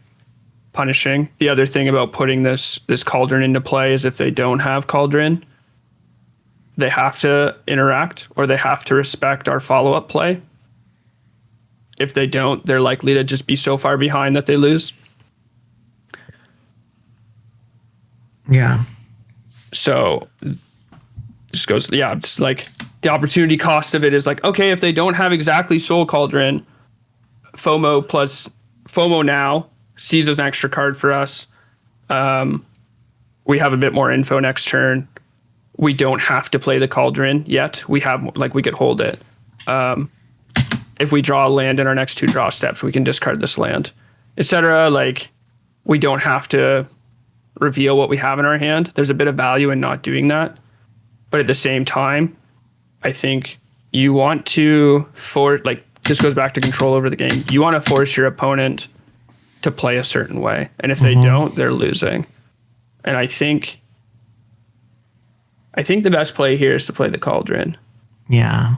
punishing. The other thing about putting this Cauldron into play is if they don't have Cauldron, they have to interact or they have to respect our follow-up play. If they don't, they're likely to just be so far behind that they lose. Yeah. So just goes, yeah, just like the opportunity cost of it is like, okay, if they don't have exactly Soul Cauldron, FOMO now sees as an extra card for us. We have a bit more info next turn. We don't have to play the Cauldron yet. We could hold it. If we draw a land in our next 2 draw steps, we can discard this land, etc. Like we don't have to reveal what we have in our hand. There's a bit of value in not doing that. But at the same time, I think you want to this goes back to control over the game. You want to force your opponent to play a certain way. And if they don't, they're losing. And I think the best play here is to play the Cauldron. Yeah.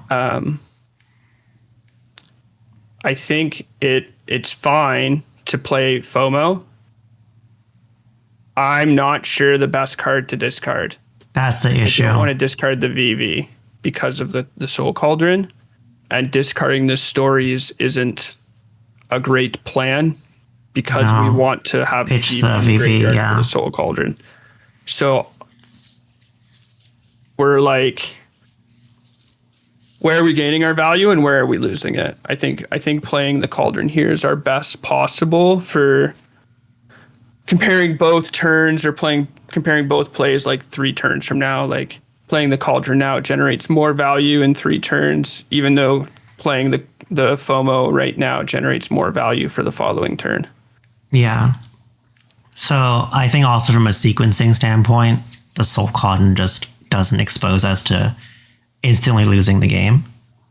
I think it's fine to play FOMO. I'm not sure the best card to discard. That's the issue. I don't want to discard the VV because of the Soul Cauldron. And discarding the Stories isn't a great plan because we want to have the VV for the Soul Cauldron. So we're like, where are we gaining our value and where are we losing it? I think playing the Cauldron here is our best possible for comparing both turns or comparing both plays like 3 turns from now. Like playing the Cauldron now generates more value in 3 turns, even though playing the FOMO right now generates more value for the following turn. Yeah. So I think also from a sequencing standpoint, the Soul Cauldron just doesn't expose us to instantly losing the game.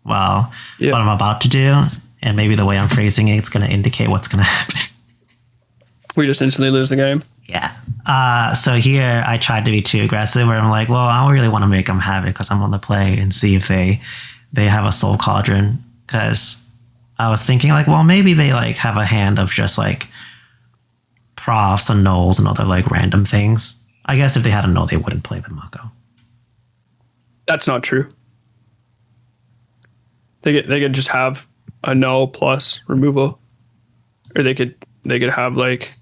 Well, what I'm about to do, and maybe the way I'm phrasing it, it's going to indicate what's going to happen. We just instantly lose the game. Yeah. So here I tried to be too aggressive where I'm like, well, I don't really want to make them have it because I'm on the play and see if they have a Soul Cauldron. Because I was thinking like, well, maybe they like have a hand of just like profs and nulls and other like random things. I guess if they had a null, they wouldn't play the Mako. That's not true. They could just have a null plus removal, or they could have like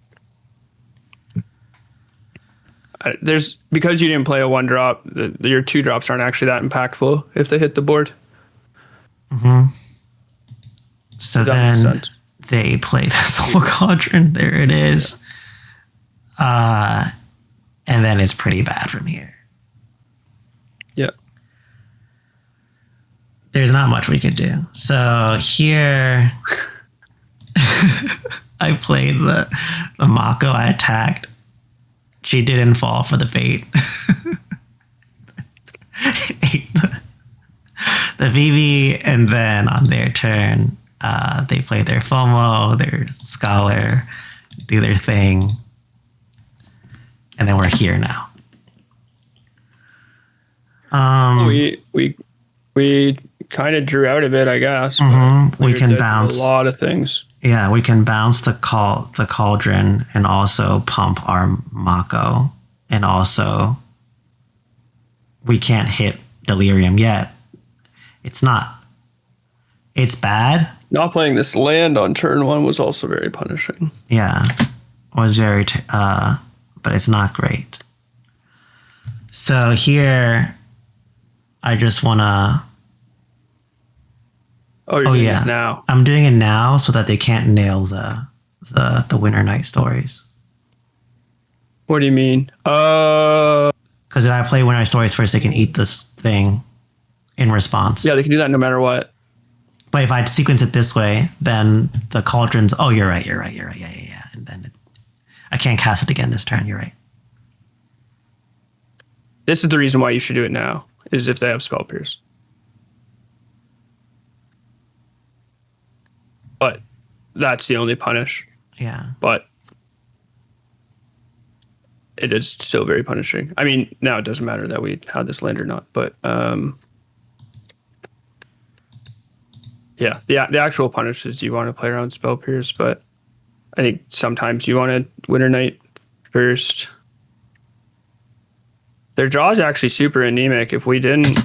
there's, because you didn't play a 1-drop, your 2 drops aren't actually that impactful if they hit the board. So then they play the Soul Cauldron. There it is. And then it's pretty bad from here. Yeah. There's not much we could do. So here I played the Mako. I attacked. She didn't fall for the bait. Ate the VV, and then on their turn, they play their FOMO, their Scholar, do their thing, and then we're here now. We kind of drew out of it, I guess. We can bounce a lot of things. Yeah, we can bounce the Cauldron and also pump our Mako, and also we can't hit Delirium yet. It's bad. Not playing this land on turn 1 was also very punishing. Yeah, was very, but it's not great. So here, I just wanna. Oh, you're doing this now. I'm doing it now so that they can't nail the Winter Night stories. What do you mean? Because if I play Winter Night stories first, they can eat this thing in response. Yeah, they can do that no matter what. But if I sequence it this way, then the cauldrons. Oh, you're right. Yeah. And then I can't cast it again this turn. You're right. This is the reason why you should do it now, is if they have Spell Pierce. But that's the only punish. Yeah. But it is still very punishing. I mean, now it doesn't matter that we had this land or not, but yeah, the actual punish is you want to play around Spell Pierce, but I think sometimes you want to Winter Night first. Their draw is actually super anemic. If we didn't,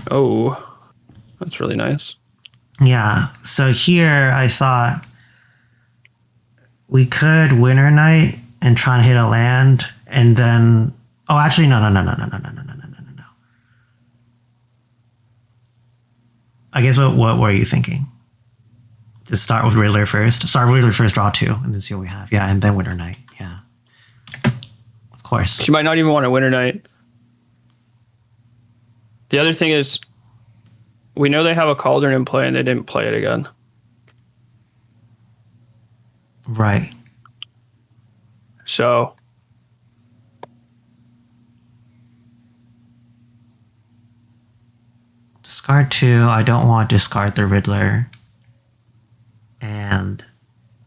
that's really nice. Yeah. So here I thought we could Winter Night and try and hit a land, and then actually no. I guess what were you thinking? Just start with Riddler first. Start with Riddler first, draw 2, and then see what we have. Yeah, and then Winter Night. Yeah. Of course. She might not even want a Winter Night. The other thing is, we know they have a Cauldron in play and they didn't play it again. Right. So discard 2. I don't want to discard the Riddler. And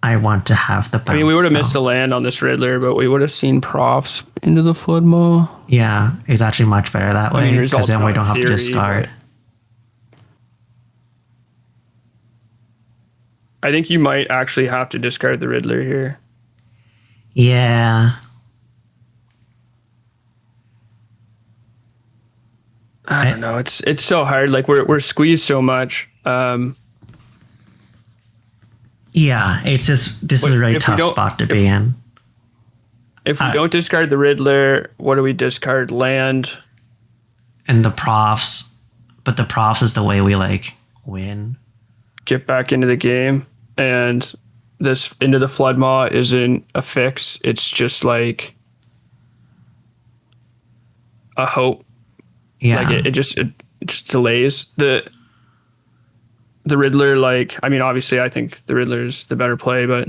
I want to have the bounce. I mean, we would have missed a land on this Riddler, but we would have seen Profs into the Floodmaw. Yeah, it's actually much better that way, because then we don't have to discard. I think you might actually have to discard the Riddler here. Yeah. I don't know. It's so hard. Like we're squeezed so much. Yeah, it's just this is a really tough spot to be in. If we don't discard the Riddler, what do we discard? Land and the Profs, but the Profs is the way we like win. Get back into the game, and this into the Floodmaw isn't a fix. It's just like a hope. Yeah, like it just delays the Riddler. Like, I mean, obviously, I think the Riddler is the better play, but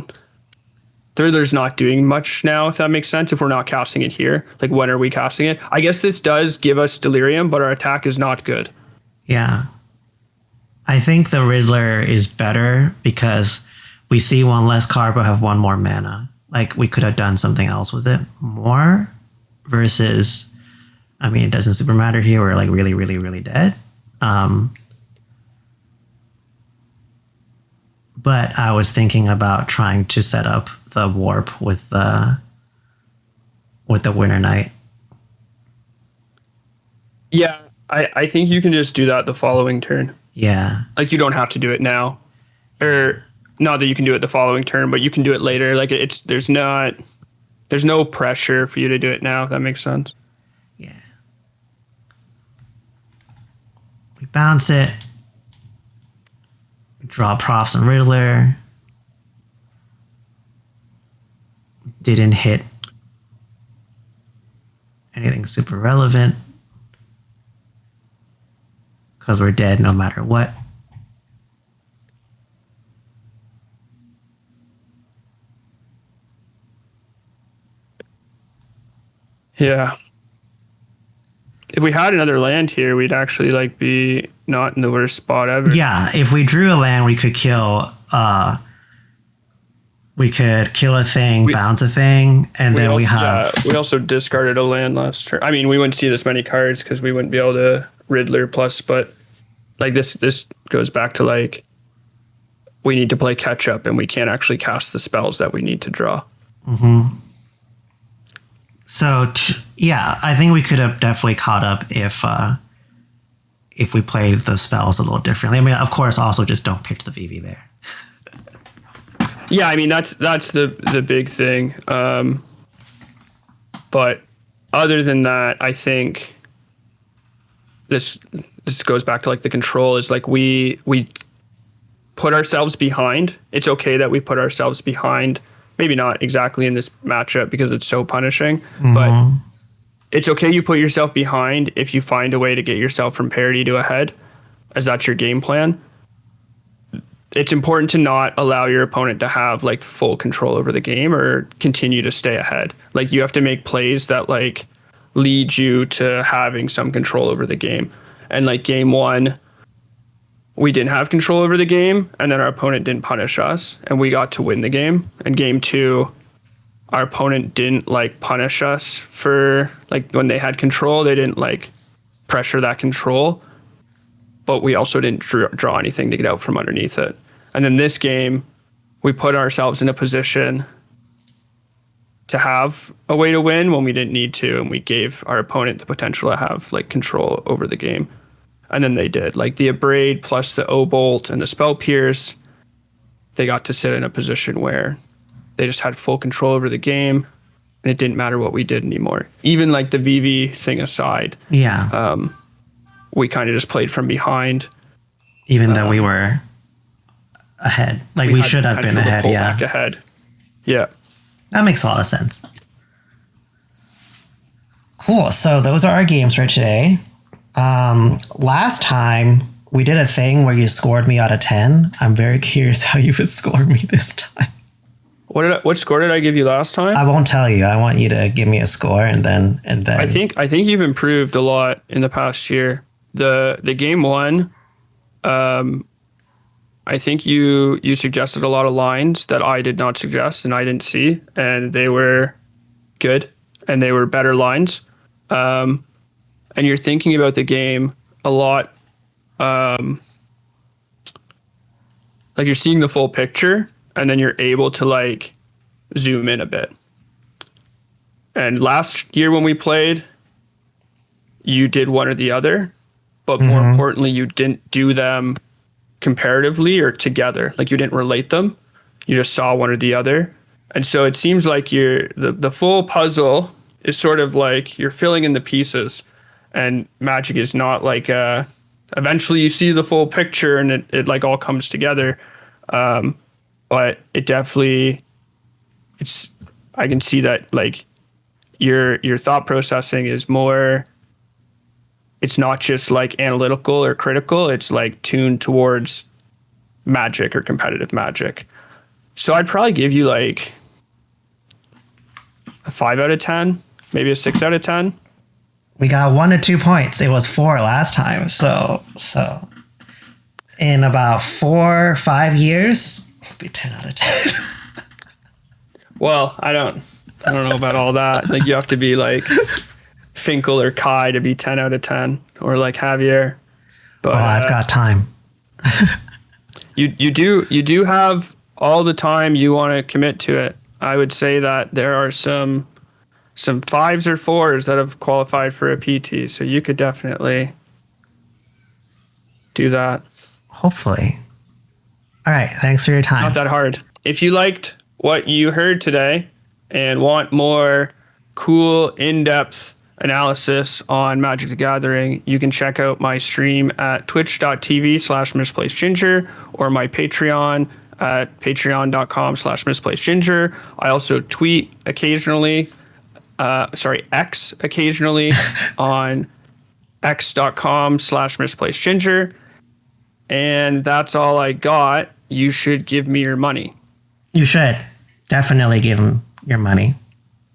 the Riddler's not doing much now. If that makes sense, if we're not casting it here, like when are we casting it? I guess this does give us Delirium, but our attack is not good. Yeah. I think the Riddler is better because we see one less card but have one more mana. Like, we could have done something else with it more versus, I mean, it doesn't super matter here. We're like really, really, really dead. But I was thinking about trying to set up the warp with the Winter Night. Yeah, I think you can just do that the following turn. Yeah. Like, you don't have to do it now. Or not that you can do it the following turn, but you can do it later. Like, there's no pressure for you to do it now, if that makes sense. Yeah. We bounce it. We draw Profs and Riddler. Didn't hit anything super relevant. Because we're dead no matter what. Yeah. If we had another land here, we'd actually like be not in the worst spot ever. Yeah, if we drew a land, we could kill a thing, bounce a thing, and then we have... Yeah, we also discarded a land last turn. I mean, we wouldn't see this many cards because we wouldn't be able to Riddler plus, but like this goes back to like we need to play catch up and we can't actually cast the spells that we need to draw. Mm-hmm. So yeah, I think we could have definitely caught up if we played the spells a little differently. I mean, of course, also just don't pitch the VV there. Yeah, I mean that's the big thing. But other than that, I think this goes back to like the control is like we put ourselves behind. It's okay that we put ourselves behind. Maybe not exactly in this matchup because it's so punishing, but it's okay you put yourself behind if you find a way to get yourself from parity to ahead, as that's your game plan. It's important to not allow your opponent to have like full control over the game or continue to stay ahead. Like you have to make plays that like lead you to having some control over the game. And like game 1, we didn't have control over the game, and then our opponent didn't punish us, and we got to win the game. And game 2, our opponent didn't like punish us for like when they had control, they didn't like pressure that control, but we also didn't draw anything to get out from underneath it. And then this game, we put ourselves in a position to have a way to win when we didn't need to, and we gave our opponent the potential to have like control over the game. And then they did. Like the Abrade plus the O-Bolt and the Spell Pierce, they got to sit in a position where they just had full control over the game, and it didn't matter what we did anymore. Even like the VV thing aside, we kind of just played from behind. Even though we were ahead. Like we should have been ahead, yeah. Back ahead. Yeah. That makes a lot of sense. Cool. So those are our games for today. Last time we did a thing where you scored me out of 10. I'm very curious how you would score me this time. What score did I give you last time? I won't tell you. I want you to give me a score and then. I think you've improved a lot in the past year. The game 1, I think you suggested a lot of lines that I did not suggest and I didn't see, and they were good and they were better lines. And you're thinking about the game a lot. Like you're seeing the full picture, and then you're able to like zoom in a bit. And last year when we played, you did one or the other, but more importantly, you didn't do them comparatively or together. Like you didn't relate them. You just saw one or the other. And so it seems like the full puzzle is sort of like you're filling in the pieces, and Magic is not like eventually you see the full picture and it like all comes together. But it definitely, I can see that like your thought processing is more, it's not just like analytical or critical, it's like tuned towards Magic or competitive Magic. So I'd probably give you like a 5 out of 10, maybe a 6 out of 10. We got 1 to 2 points. It was 4 last time. So in about 4 or 5 years, it'll be 10 out of 10. Well, I don't know about all that. Like you have to be like Finkel or Kai to be 10 out of 10, or like Javier. But I've got time. you do have all the time you want to commit to it. I would say that there are some 5s or 4s that have qualified for a PT, so you could definitely do that. Hopefully. All right, thanks for your time. Not that hard. If you liked what you heard today and want more cool, in-depth analysis on Magic the Gathering, you can check out my stream at twitch.tv/misplacedginger or my Patreon at patreon.com/misplacedginger. I also tweet occasionally. X occasionally on x.com/misplacedginger. And that's all I got. You should give me your money. You should definitely give him your money.